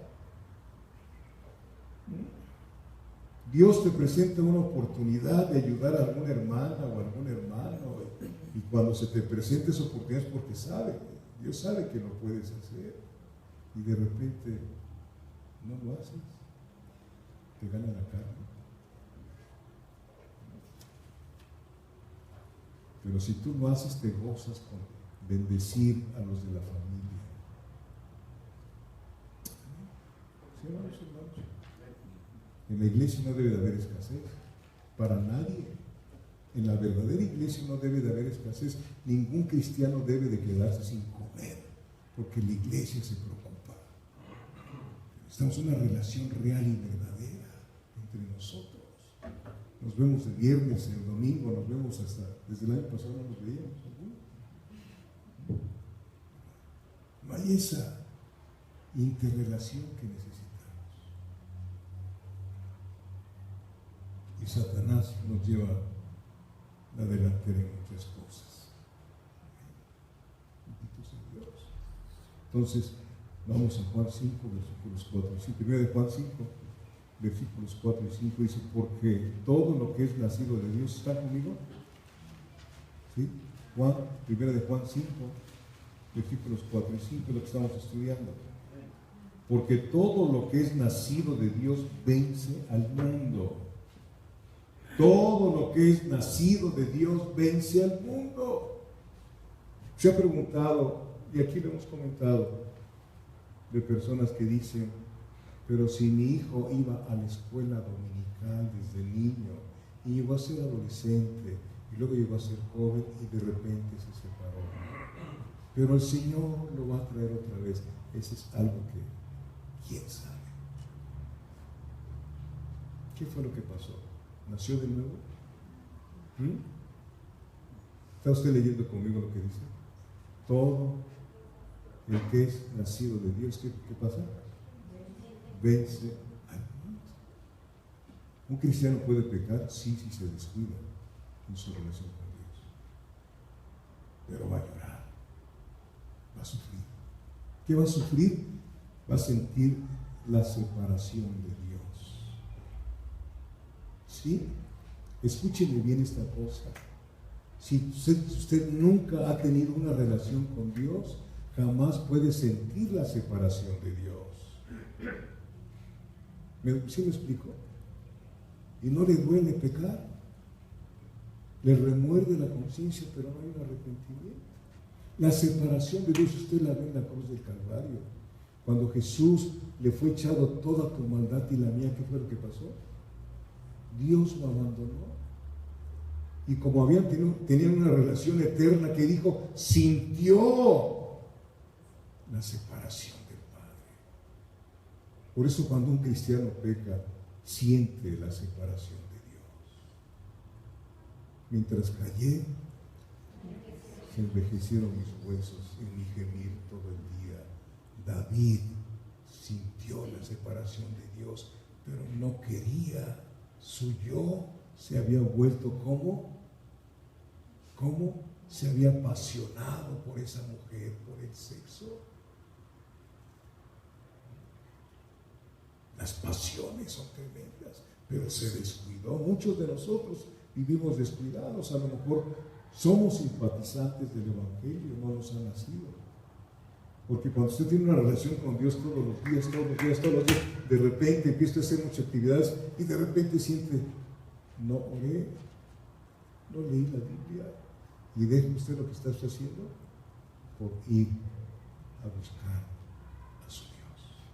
Dios te presenta una oportunidad de ayudar a alguna hermana o algún hermano, y cuando se te presenta esa oportunidad es porque sabe, Dios sabe que lo puedes hacer, y de repente no lo haces, te gana la carne. Pero si tú lo haces, te gozas con bendecir a los de la familia. ¿Sí, hermanos? En la iglesia no debe de haber escasez, para nadie. En la verdadera iglesia no debe de haber escasez. Ningún cristiano debe de quedarse sin comer, porque la iglesia se preocupa. Estamos en una relación real y verdadera entre nosotros. Nos vemos el viernes, el domingo, nos vemos hasta, desde el año pasado no nos veíamos. No hay esa interrelación que necesitamos. Y Satanás nos lleva la delantera en muchas cosas. Bendito sea Dios. Entonces, vamos a Juan 5, versículos 4 y 5. Primero de Juan 5, versículos 4 y 5 dice: porque todo lo que es nacido de Dios, ¿está conmigo? ¿Sí? Primero de Juan 5, versículos 4 y 5 es lo que estamos estudiando. Porque todo lo que es nacido de Dios vence al mundo. Todo lo que es nacido de Dios vence al mundo. Se ha preguntado, y aquí lo hemos comentado, de personas que dicen: pero si mi hijo iba a la escuela dominical desde niño y llegó a ser adolescente y luego llegó a ser joven y de repente se separó, pero el Señor lo va a traer otra vez. Ese es algo que, ¿quién sabe? ¿Qué fue lo que pasó? ¿Nació de nuevo? ¿Está usted leyendo conmigo lo que dice? Todo el que es nacido de Dios, ¿qué pasa? Vence al mundo. ¿Un cristiano puede pecar? Sí, si se descuida en su relación con Dios. Pero va a llorar, va a sufrir. ¿Qué va a sufrir? Va a sentir la separación de Dios. ¿Sí? Escúcheme bien esta cosa. Si usted nunca ha tenido una relación con Dios, jamás puede sentir la separación de Dios. ¿Sí me explico? Y no le duele pecar. Le remuerde la conciencia, pero no hay un arrepentimiento. La separación de Dios, usted la ve en la cruz del Calvario. Cuando Jesús le fue echado toda tu maldad y la mía, ¿qué fue lo que pasó? Dios lo abandonó. Y como tenían una relación eterna, que dijo, sintió la separación del Padre. Por eso cuando un cristiano peca, siente la separación de Dios. Mientras callé, se envejecieron mis huesos en mi gemir todo el día. David sintió la separación de Dios, pero no quería. Su yo se había vuelto ¿cómo? Se había apasionado por esa mujer, por el sexo. Las pasiones son tremendas, pero se descuidó. Muchos de nosotros vivimos descuidados. A lo mejor somos simpatizantes del Evangelio, no nos ha nacido. Porque cuando usted tiene una relación con Dios todos los días, de repente empieza a hacer muchas actividades y de repente siente, no oré, no leí la Biblia. Y deje usted lo que está haciendo por ir a buscar a su Dios.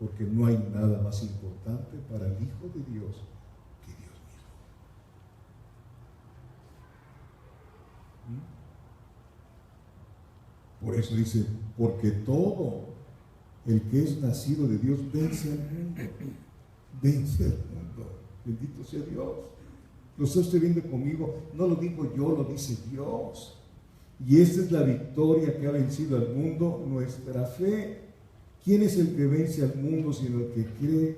porque no hay nada más importante para el Hijo de Dios que Dios mismo. Por eso dice, porque todo el que es nacido de Dios vence al mundo. Vence al mundo. Bendito sea Dios. Lo está usted viendo conmigo. No lo digo yo, lo dice Dios. Y esta es la victoria que ha vencido al mundo, nuestra fe. ¿Quién es el que vence al mundo sino el que cree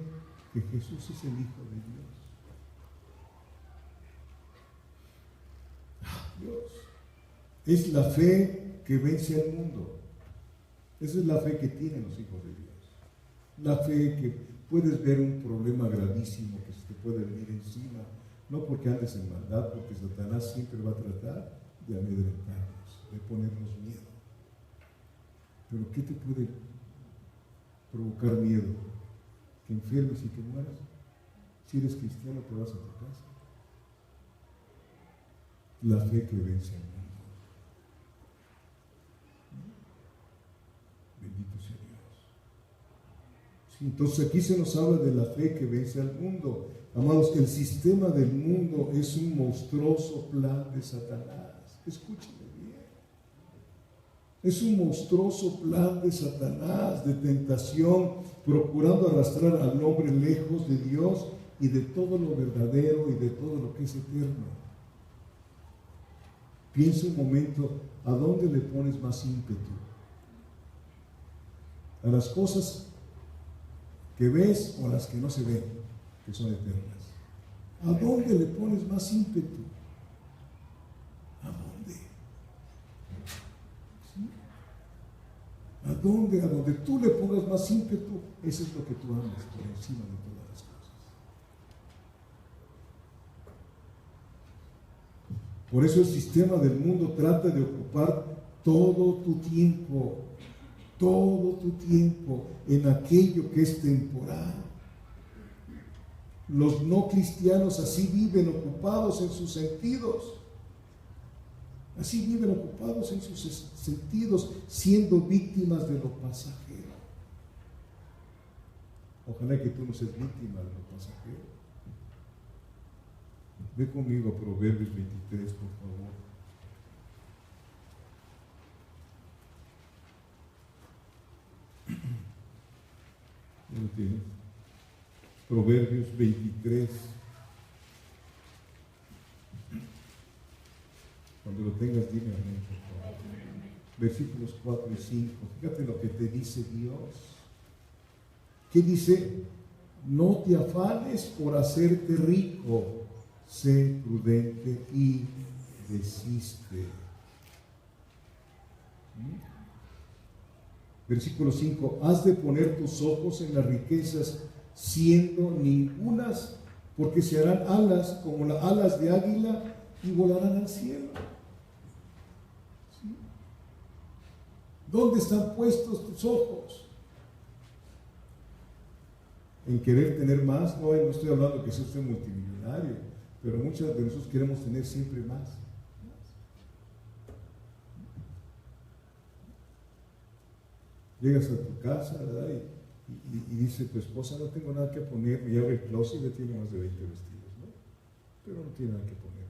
que Jesús es el Hijo de Dios? Dios. Es la fe que vence al mundo. Esa es la fe que tienen los hijos de Dios. La fe que puedes ver un problema gravísimo que se te puede venir encima, no porque andes en maldad, porque Satanás siempre va a tratar de amedrentarnos, de ponernos miedo. Pero ¿qué te puede provocar miedo? Que enfermes y que mueras. Si eres cristiano te vas a tu casa. La fe que vence al mundo. Bendito sea Dios. Sí, entonces aquí se nos habla de la fe que vence al mundo. Amados, el sistema del mundo es un monstruoso plan de Satanás. Escúchenme bien. Es un monstruoso plan de Satanás, de tentación, procurando arrastrar al hombre lejos de Dios y de todo lo verdadero y de todo lo que es eterno. Piensa un momento, ¿a dónde le pones más ímpetu? ¿A las cosas que ves o a las que no se ven, que son eternas? ¿A dónde le pones más ímpetu? ¿A dónde? ¿Sí? ¿A dónde? A donde tú le pongas más ímpetu, eso es lo que tú amas por encima de todas las cosas. Por eso el sistema del mundo trata de ocupar todo tu tiempo en aquello que es temporal. Los no cristianos así viven, ocupados en sus sentidos. Así viven ocupados en sus sentidos, siendo víctimas de lo pasajero. Ojalá que tú no seas víctima de lo pasajero. Ve conmigo a Proverbios 23, por favor. ¿Ya lo tienes? Proverbios 23. Cuando lo tengas, dime amén, por favor. Versículos 4 y 5. Fíjate lo que te dice Dios. ¿Qué dice? No te afanes por hacerte rico, sé prudente y desiste. Versículo 5. Has de poner tus ojos en las riquezas, siendo ningunas, porque se harán alas como las alas de águila y volarán al cielo. ¿Sí? ¿Dónde están puestos tus ojos? En querer tener más. No estoy hablando que sea usted multimillonario, pero muchos de nosotros queremos tener siempre más. Llegas a tu casa, ¿verdad? Y dice tu esposa, no tengo nada que poner, y abre el closet y le tiene más de 20 vestidos, ¿no? Pero no tiene nada que poner.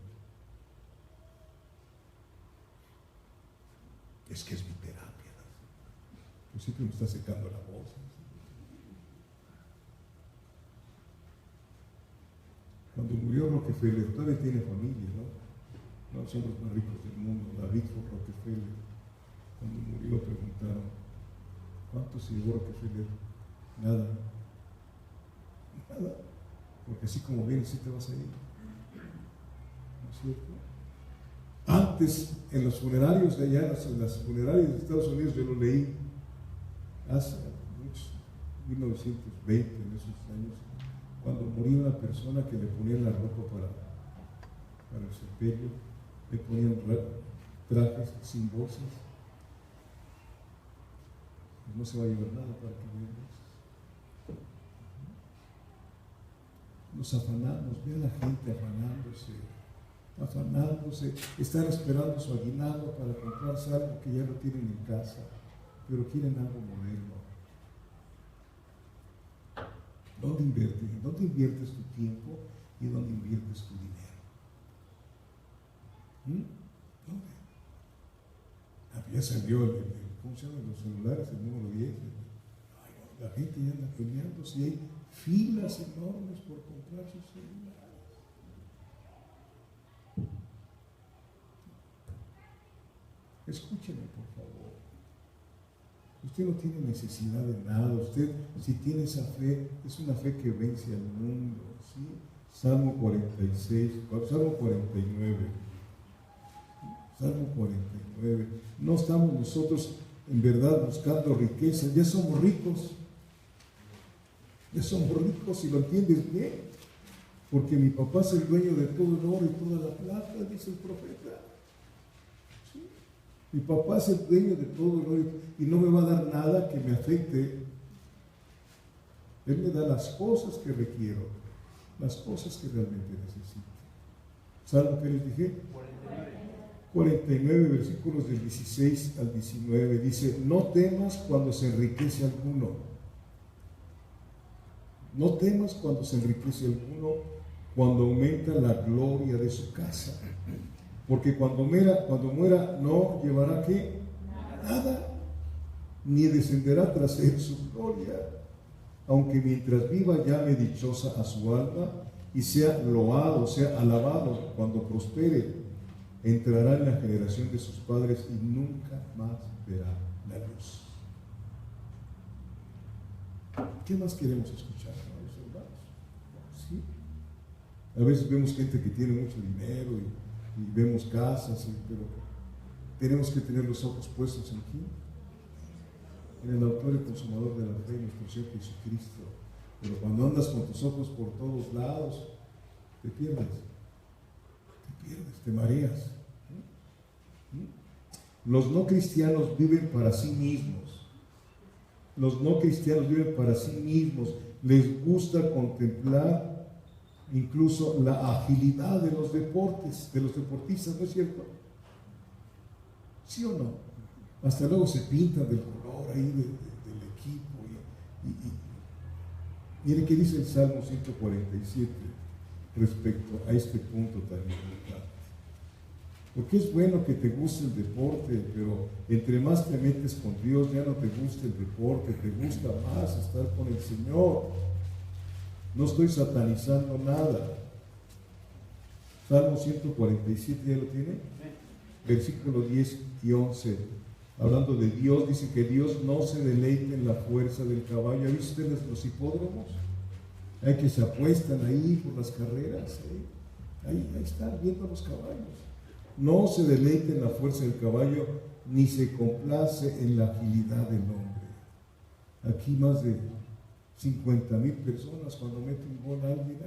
Es que es mi terapia, ¿no? Pues siempre me está secando la voz, ¿no? Cuando murió Rockefeller, todavía tiene familia, ¿no? Los hombres más ricos del mundo, David Rockefeller. Cuando murió preguntaron, ¿cuánto se llevó Rockefeller? Nada. Nada. Porque así como vienes, sí te vas a ir. ¿No es cierto? Antes, en los funerarios de allá, en las funerarias de Estados Unidos, yo lo leí hace muchos, 1920, en esos años, cuando moría una persona que le ponían la ropa para el sepelio, le ponían trajes sin bolsas. Pues no se va a llevar nada para que vean eso. Nos afanamos, ve a la gente afanándose, están esperando su aguinaldo para comprarse algo que ya lo tienen en casa, pero quieren algo moderno. ¿Dónde inviertes? ¿Dónde inviertes tu tiempo y dónde inviertes tu dinero? ¿Dónde? Ya salió ¿cómo se llaman los celulares? El número 10. Ay, no, la gente ya anda peleando si hay filas enormes por comprar sus celulares. Escúcheme, por favor. Usted no tiene necesidad de nada. Usted, si tiene esa fe, es una fe que vence al mundo. ¿Sí? Salmo 46, Salmo 49. Salmo 49. No estamos nosotros en verdad buscando riqueza. Ya somos ricos. Ya somos ricos, si lo entiendes bien. Porque mi papá es el dueño de todo el oro y toda la plata, dice el profeta. ¿Sí? Mi papá es el dueño de todo el oro y no me va a dar nada que me afecte. Él me da las cosas que requiero, las cosas que realmente necesito. ¿Saben qué les dije? 49 versículos del 16 al 19. Dice: no temas cuando se enriquece alguno. No temas cuando se enriquece alguno, cuando aumenta la gloria de su casa. Porque cuando muera no llevará ¿qué? Nada, ni descenderá tras él su gloria. Aunque mientras viva llame dichosa a su alma y sea loado, sea alabado cuando prospere, entrará en la generación de sus padres y nunca más verá la luz. ¿Qué más queremos escuchar, hermanos? ¿Sí? A veces vemos gente que tiene mucho dinero y vemos casas, pero tenemos que tener los ojos puestos en quién, en el autor y consumador de la fe, nuestro Señor Jesucristo. Pero cuando andas con tus ojos por todos lados, te pierdes, te mareas. Los no cristianos viven para sí mismos. Los no cristianos viven para sí mismos. Les gusta contemplar incluso la agilidad de los deportes, de los deportistas, ¿no es cierto? ¿Sí o no? Hasta luego se pintan del color ahí del equipo. Miren qué dice el Salmo 147 respecto a este punto tan importante. Porque es bueno que te guste el deporte, pero entre más te metes con Dios, ya no te gusta el deporte, te gusta más estar con el Señor. No estoy satanizando nada. Salmo 147, ¿ya lo tiene? Versículos 10 y 11. Hablando de Dios, dice que Dios no se deleita en la fuerza del caballo. ¿Ha visto ustedes los hipódromos? Hay que se apuestan ahí por las carreras. Ahí están viendo los caballos. No se deleita en la fuerza del caballo, ni se complace en la agilidad del hombre. Aquí más de 50,000 personas cuando mete un gol a alguien,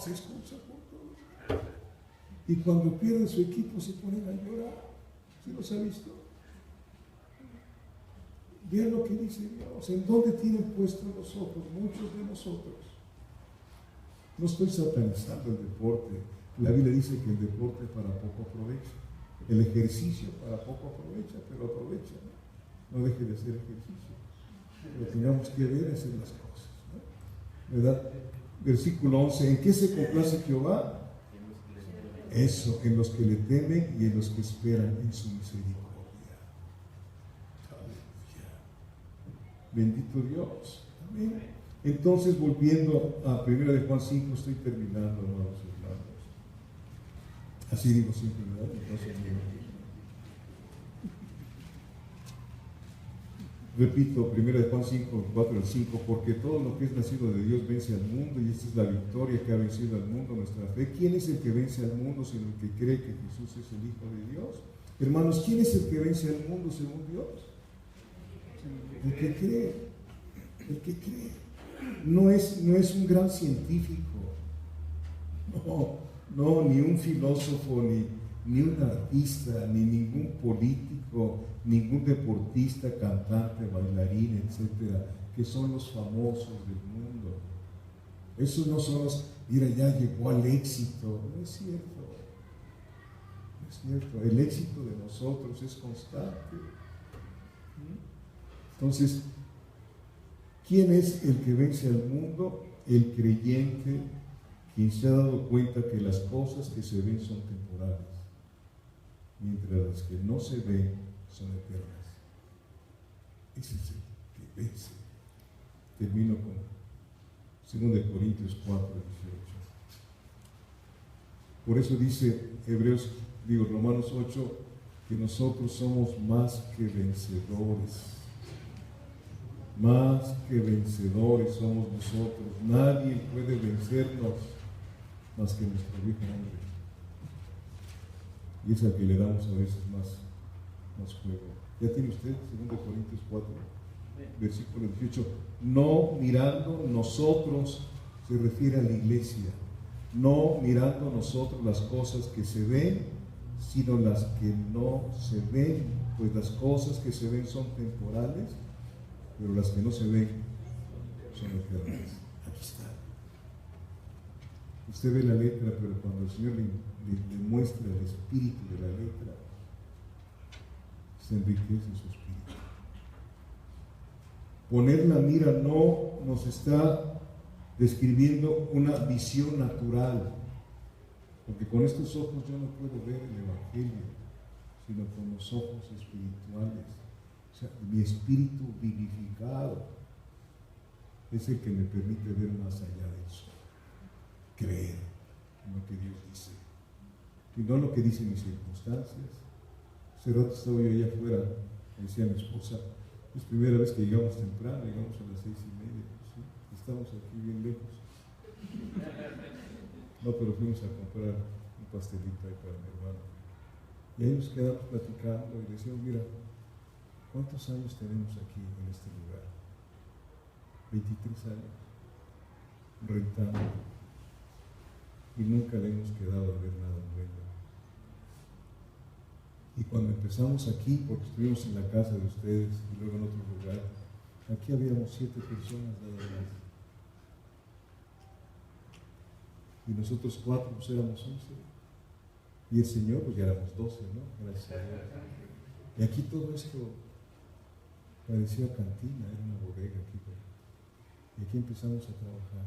se expulsa por todo. Y cuando pierde su equipo se ponen a llorar. ¿Sí los ha visto? Vean lo que dice Dios. ¿En dónde tienen puestos los ojos muchos de nosotros? No estoy satanizando el deporte. La Biblia dice que el deporte para poco aprovecha. El ejercicio para poco aprovecha, pero aprovecha. No deje de hacer ejercicio. Lo que tengamos que ver es hacer las cosas, ¿no? ¿Verdad? Versículo 11. ¿En qué se complace Jehová? Eso, en los que le temen y en los que esperan en su misericordia. Aleluya. Bendito Dios. Amén. Entonces, volviendo a 1 de Juan 5, estoy terminando, hermanos y hermanos. Así digo siempre, ¿verdad? Entonces, repito, 1 de Juan 5, 4 al 5, porque todo lo que es nacido de Dios vence al mundo, y esta es la victoria que ha vencido al mundo, nuestra fe. ¿Quién es el que vence al mundo sino el que cree que Jesús es el Hijo de Dios? Hermanos, ¿quién es el que vence al mundo según Dios? El que cree. El que cree. No es un gran científico. No, ni un filósofo, ni un artista, ni ningún político, ningún deportista, cantante, bailarín, etcétera, que son los famosos del mundo. Esos no son los, mira, ya llegó al éxito. No es cierto. No es cierto. El éxito de nosotros es constante. Entonces, ¿Quién es el que vence al mundo? El creyente, quien se ha dado cuenta que las cosas que se ven son temporales, mientras las que no se ven son eternas. Ese es el que vence. Termino con 2 Corintios 4, 18. Por eso dice Romanos 8, que nosotros somos más que vencedores. Más que vencedores somos nosotros. Nadie puede vencernos más que nuestro viejo hombre. Y es al que le damos a veces más juego. ¿Ya tiene usted 2 Corintios 4, versículo 18? No mirando nosotros, se refiere a la iglesia, no mirando nosotros las cosas que se ven, sino las que no se ven, pues las cosas que se ven son temporales, pero las que no se ven son eternas. Aquí está. Usted ve la letra, pero cuando el Señor le muestra el espíritu de la letra, se enriquece su espíritu. Poner la mira no nos está describiendo una visión natural, porque con estos ojos yo no puedo ver el Evangelio, sino con los ojos espirituales. O sea, mi espíritu vivificado es el que me permite ver más allá de eso, creer en lo que Dios dice y no lo que dicen mis circunstancias. Hace rato estaba yo allá afuera, me decía mi esposa, es primera vez que llegamos temprano, llegamos a las 6:30, ¿sí? Estamos aquí bien lejos. No, pero fuimos a comprar un pastelito ahí para mi hermano. Y ahí nos quedamos platicando y decíamos, mira, ¿cuántos años tenemos aquí en este lugar? 23 años, rentando, y nunca le hemos quedado a ver nada bueno. Y cuando empezamos aquí, porque estuvimos en la casa de ustedes y luego en otro lugar, aquí habíamos 7 personas nada más. Y nosotros 4 pues éramos 11. Y el Señor pues ya éramos 12, ¿no? Gracias a Dios. Y aquí todo esto parecía cantina, era una bodega aquí. Y aquí empezamos a trabajar.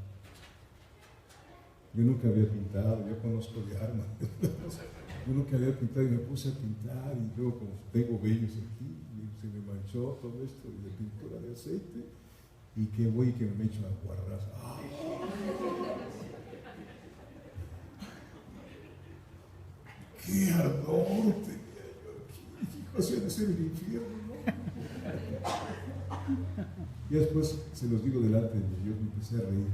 Yo nunca había pintado, yo conozco de armas. Yo nunca había pintado y me puse a pintar y luego como tengo vellos aquí, y se me manchó todo esto de pintura de aceite y que voy y que me echo a guarras. ¡Ah! ¡Qué ardor tenía yo aquí! Hijo, hacía de ser el infierno, ¿no? Y después se los digo delante de Dios, me empecé a reír.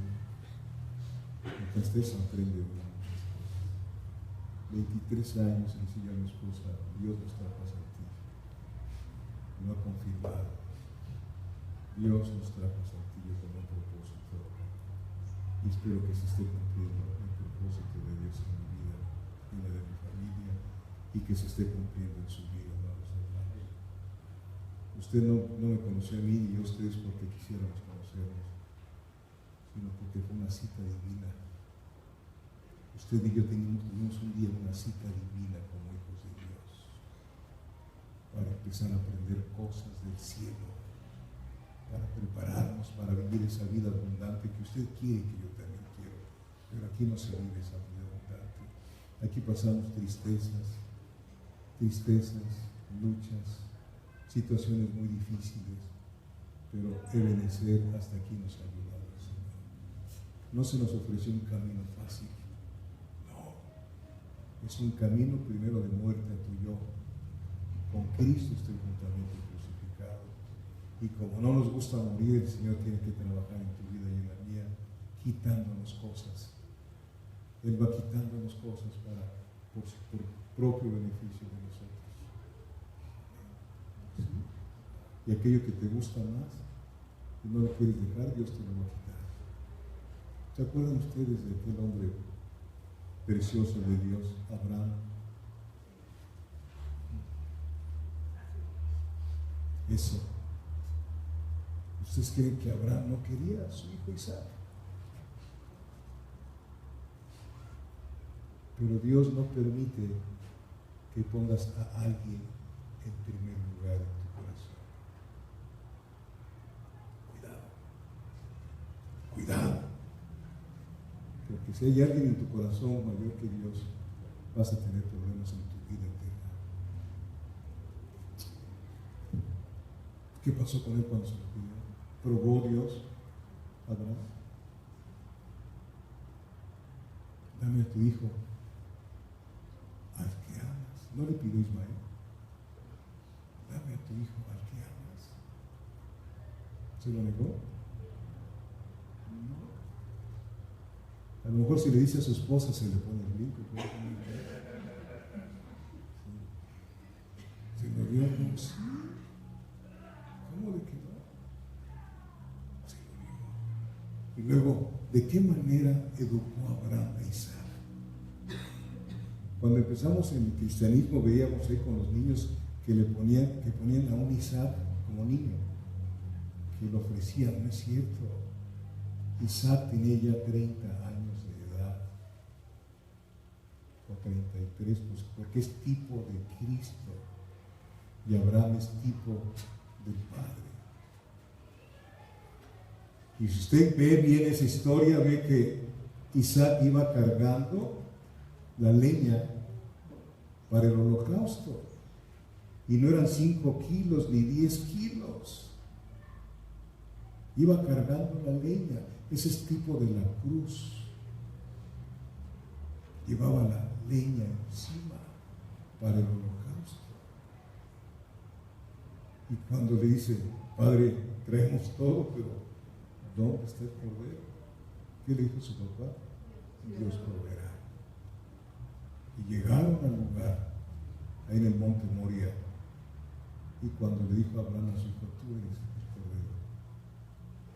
Me esté sorprendido. 23 años, le decía a mi esposa, Dios nos trajo a Saltillo. Lo ha confirmado. Dios nos trajo a Saltillo con un propósito. Y espero que se esté cumpliendo el propósito de Dios en mi vida, en la de mi familia, y que se esté cumpliendo en su vida, amados hermanos. Usted no me conoció a mí ni yo a ustedes porque quisiéramos conocernos, sino porque fue una cita divina. Usted y yo tuvimos un día una cita divina como hijos de Dios, para empezar a aprender cosas del cielo, para prepararnos para vivir esa vida abundante que usted quiere que yo también quiero. Pero aquí no se vive esa vida abundante. Aquí pasamos tristezas, luchas, situaciones muy difíciles, pero Ebenezer hasta aquí nos ha ayudado el Señor. No se nos ofreció un camino fácil. Es un camino primero de muerte a tu yo. Con Cristo estoy juntamente crucificado. Y como no nos gusta morir, el Señor tiene que trabajar en tu vida y en la mía, quitándonos cosas. Él va quitándonos cosas por propio beneficio de nosotros. ¿Sí? Y aquello que te gusta más y no lo quieres dejar, Dios te lo va a quitar. ¿Se acuerdan ustedes de aquel hombre precioso de Dios, Abraham? Eso. ¿Ustedes creen que Abraham no quería a su hijo Isaac? Pero Dios no permite que pongas a alguien en primer lugar en tu corazón. Cuidado. Si hay alguien en tu corazón mayor que Dios, vas a tener problemas en tu vida eterna. ¿Qué pasó con él cuando se lo pidió? ¿Probó Dios a Abraham? Dame a tu hijo, al que amas. No le pidió Ismael. Dame a tu hijo, al que amas. ¿Se lo negó? No. A lo mejor si le dice a su esposa se le pone el brinco. ¿Se lo dio? No, sí. ¿Cómo le quedó? Se lo dio. Y luego, ¿de qué manera educó a Abraham a Isaac? Cuando empezamos en el cristianismo veíamos ahí con los niños que ponían a un Isaac como niño, que lo ofrecían. No es cierto. Isaac tenía ya 30 años de edad, o 33, pues porque es tipo de Cristo, y Abraham es tipo del Padre. Y si usted ve bien esa historia, ve que Isaac iba cargando la leña para el holocausto, y no eran 5 kilos ni 10 kilos. Iba cargando la leña. Ese es tipo de la cruz. Llevaba la leña encima para el holocausto. Y cuando le dice, Padre, traemos todo, pero ¿dónde está el cordero? ¿Qué le dijo su papá? Dios proveerá. Y llegaron al lugar, ahí en el monte Moria. Y cuando le dijo a Abraham a su hijo, tú eres el cordero.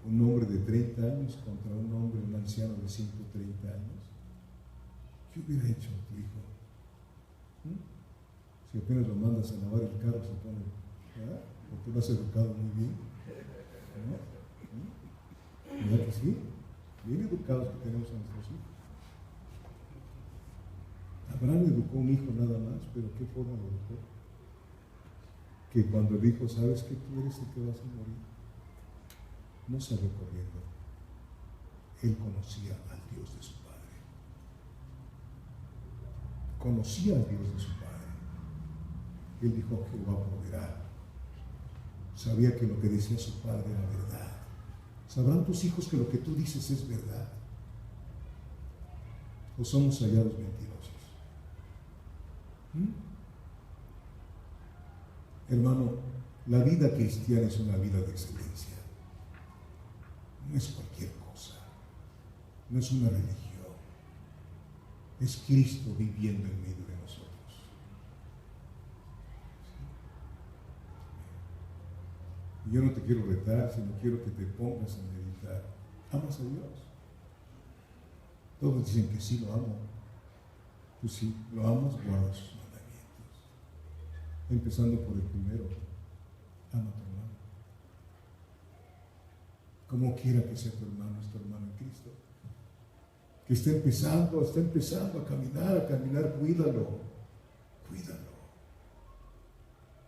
Un hombre de 30 años contra un anciano de 130 años. ¿Qué hubiera hecho tu hijo? Si apenas lo mandas a lavar el carro, se pone, ¿verdad? Porque lo has educado muy bien. ¿No? ¿Verdad que sí? Bien educados que tenemos a nuestros hijos. Abraham educó un hijo nada más, pero ¿qué forma lo educó? Que cuando el hijo, sabes que tú eres el que vas a morir, no salió corriendo. Él conocía al Dios de su padre. Conocía al Dios de su padre. Él dijo, Jehová proveerá. Sabía que lo que decía su padre era verdad. ¿Sabrán tus hijos que lo que tú dices es verdad? ¿O somos hallados mentirosos? Hermano, la vida cristiana es una vida de excelencia. No es cualquier cosa. No es una religión. Es Cristo viviendo en medio de nosotros. Y yo no te quiero retar, sino quiero que te pongas a meditar. ¿Amas a Dios? Todos dicen que sí lo amo. Pues sí, lo amas, guarda sus mandamientos. Empezando por el primero, ama a tu hermano. Como quiera que sea tu hermano, es tu hermano en Cristo. Que está empezando a caminar, cuídalo.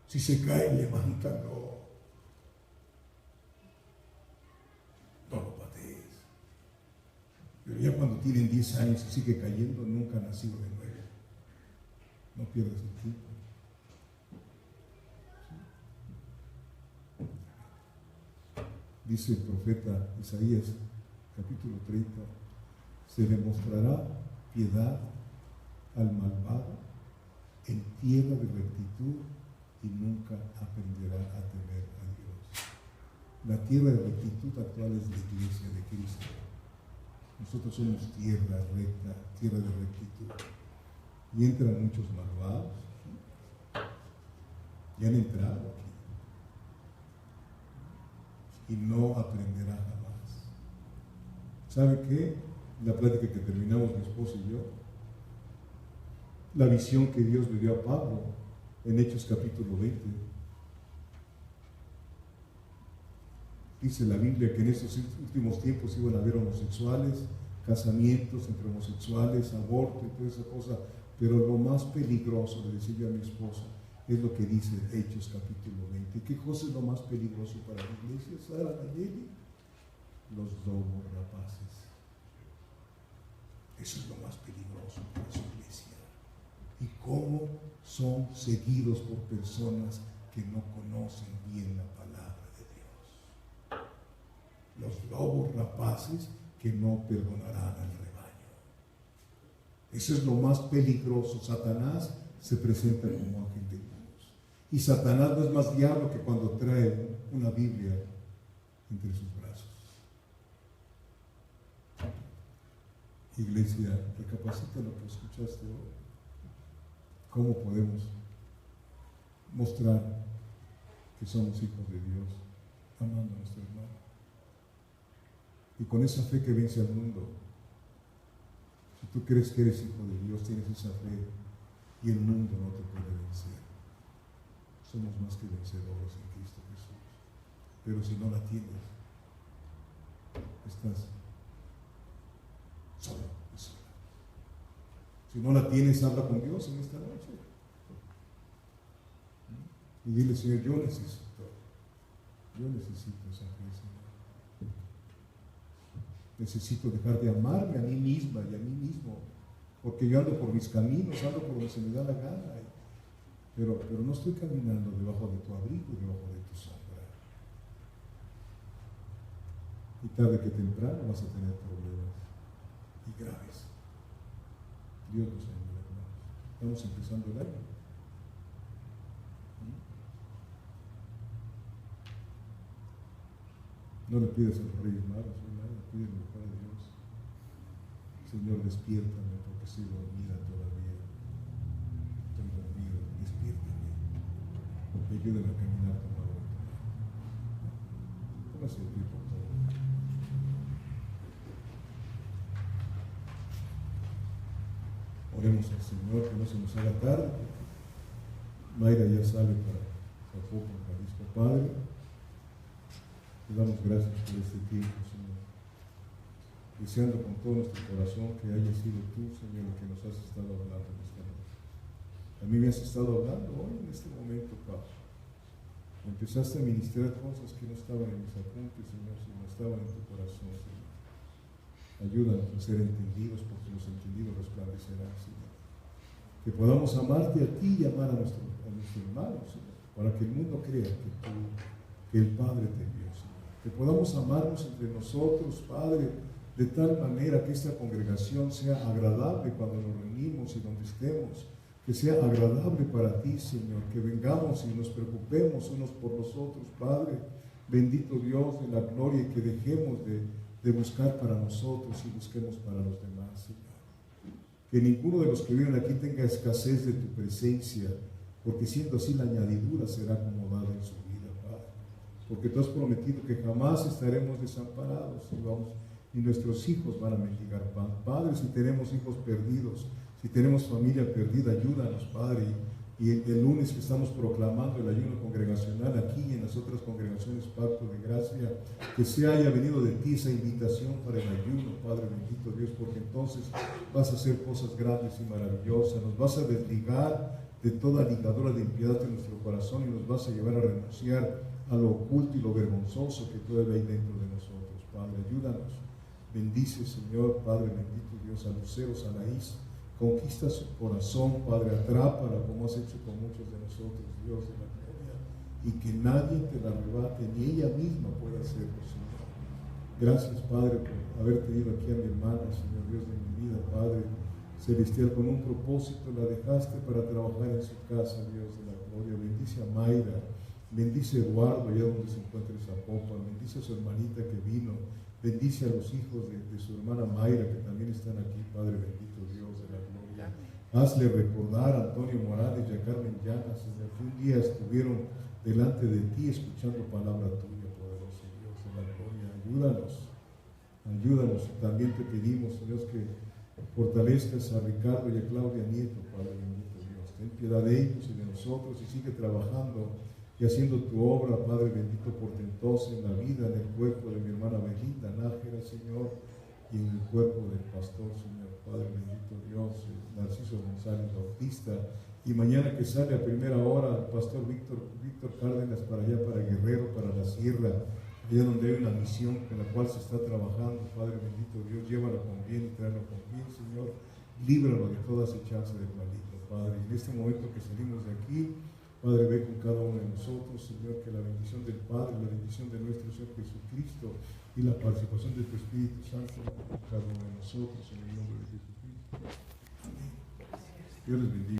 Si se cae, levántalo. No lo patees. Pero ya cuando tienen 10 años y sigue cayendo, nunca ha nacido de nuevo. No pierdas el tiempo. Dice el profeta Isaías, capítulo 30, se le mostrará piedad al malvado en tierra de rectitud y nunca aprenderá a temer a Dios. La tierra de rectitud actual es la iglesia de Cristo. Nosotros somos tierra recta, tierra de rectitud. Y entran muchos malvados, y han entrado aquí. Y no aprenderá jamás. ¿Sabe qué? La plática que terminamos mi esposo y yo, la visión que Dios le dio a Pablo en Hechos capítulo 20. Dice la Biblia que en estos últimos tiempos iban a haber homosexuales, casamientos entre homosexuales, aborto y toda esa cosa, pero lo más peligroso, le decía yo a mi esposa, es lo que dice Hechos capítulo 20. ¿Qué cosa es lo más peligroso para la iglesia, Sara Nayeli? Los lobos rapaces. Eso es lo más peligroso para su iglesia. Y cómo son seguidos por personas que no conocen bien la palabra de Dios. Los lobos rapaces que no perdonarán al rebaño. Eso es lo más peligroso. Satanás se presenta como ángel de luz. Y Satanás no es más diablo que cuando trae una Biblia entre sus brazos. Iglesia, recapacita lo que escuchaste hoy. ¿Cómo podemos mostrar que somos hijos de Dios, amando a nuestro hermano? Y con esa fe que vence al mundo. Si tú crees que eres hijo de Dios, tienes esa fe y el mundo no te puede vencer. Somos más que vencedores en Cristo Jesús. Pero si no la tienes, estás solo, sola. Si no la tienes, habla con Dios en esta noche. Y dile, Señor, yo necesito esa fe, Señor. Necesito dejar de amarme a mí misma y a mí mismo, porque yo ando por mis caminos, ando por donde se me da la gana, pero no estoy caminando debajo de tu abrigo y debajo de tu sombra. Y tarde que temprano vas a tener problemas, y graves. Dios nos ayude, hermanos. Estamos empezando el año. No le pides a los Reyes Magos, pide lo mejor a Dios. Señor, despiértame porque estoy dormida todavía. Estoy dormido, despiértame. Ayúdame a caminar con la boca. Póngase de pie, por favor. Oremos al Señor, que no se nos haga tarde. Mayra ya sale para Zapopan, Jalisco. Padre, te damos gracias por este tiempo, Señor. Deseando con todo nuestro corazón que haya sido tú, Señor, el que nos has estado hablando en esta noche. A mí me has estado hablando hoy en este momento, Padre. Empezaste a ministrar cosas que no estaban en mis apuntes, Señor, sino estaban en tu corazón, Señor. Ayúdanos a ser entendidos, porque los entendidos resplandecerán, Señor. Que podamos amarte a ti y amar a nuestro hermano, Señor, para que el mundo crea que el Padre te envió, Señor. Que podamos amarnos entre nosotros, Padre, de tal manera que esta congregación sea agradable cuando nos reunimos y donde estemos, que sea agradable para ti, Señor, que vengamos y nos preocupemos unos por los otros, Padre, bendito Dios de la gloria, y que dejemos de buscar para nosotros y busquemos para los demás, Señor. Que ninguno de los que viven aquí tenga escasez de tu presencia, porque siendo así la añadidura será acomodada en su vida, Padre. Porque tú has prometido que jamás estaremos desamparados, y nuestros hijos van a mendigar pan. Padre, si tenemos hijos perdidos, si tenemos familia perdida, ayúdanos, Padre. Y el lunes que estamos proclamando el ayuno congregacional aquí y en las otras congregaciones, Pacto de Gracia, que se haya venido de ti esa invitación para el ayuno, Padre bendito Dios, porque entonces vas a hacer cosas grandes y maravillosas, nos vas a desligar de toda ligadura de impiedad en nuestro corazón y nos vas a llevar a renunciar a lo oculto y lo vergonzoso que todavía hay dentro de nosotros. Padre, ayúdanos. Bendice, Señor, Padre bendito Dios, a Lucero, Anaís. Conquista su corazón, Padre, atrápala como has hecho con muchos de nosotros, Dios de la gloria, y que nadie te la arrebate, ni ella misma pueda hacerlo, Señor. Gracias, Padre, por haber tenido aquí a mi hermana, Señor Dios de mi vida, Padre celestial, con un propósito la dejaste para trabajar en su casa, Dios de la gloria. Bendice a Mayra, bendice a Eduardo allá donde se encuentra en Zapopan, bendice a su hermanita que vino, bendice a los hijos de su hermana Mayra que también están aquí, Padre bendito Dios de la gloria. Hazle recordar a Antonio Morales y a Carmen Llanas, Señor, que un día estuvieron delante de ti escuchando palabra tuya, poderoso Dios de la gloria. Ayúdanos. También te pedimos, Dios, que fortalezcas a Ricardo y a Claudia Nieto, Padre bendito Dios. Ten piedad de ellos y de nosotros y sigue trabajando y haciendo tu obra, Padre bendito, portentosa en la vida, en el cuerpo de mi hermana Belinda Nájera, Señor, y en el cuerpo del pastor, Señor, Padre bendito Dios, Narciso González Bautista, y mañana que sale a primera hora el pastor Víctor Cárdenas para allá, para Guerrero, para la sierra, allá donde hay una misión con la cual se está trabajando, Padre bendito Dios, llévalo con bien y tráelo con bien, Señor. Líbralo de toda acechanza del maligno, Padre. Y en este momento que salimos de aquí, Padre, ve con cada uno de nosotros, Señor, que la bendición del Padre, la bendición de nuestro Señor Jesucristo y la participación de tu Espíritu Santo con cada uno de nosotros, en el nombre de Jesucristo. Amén. Dios les bendiga.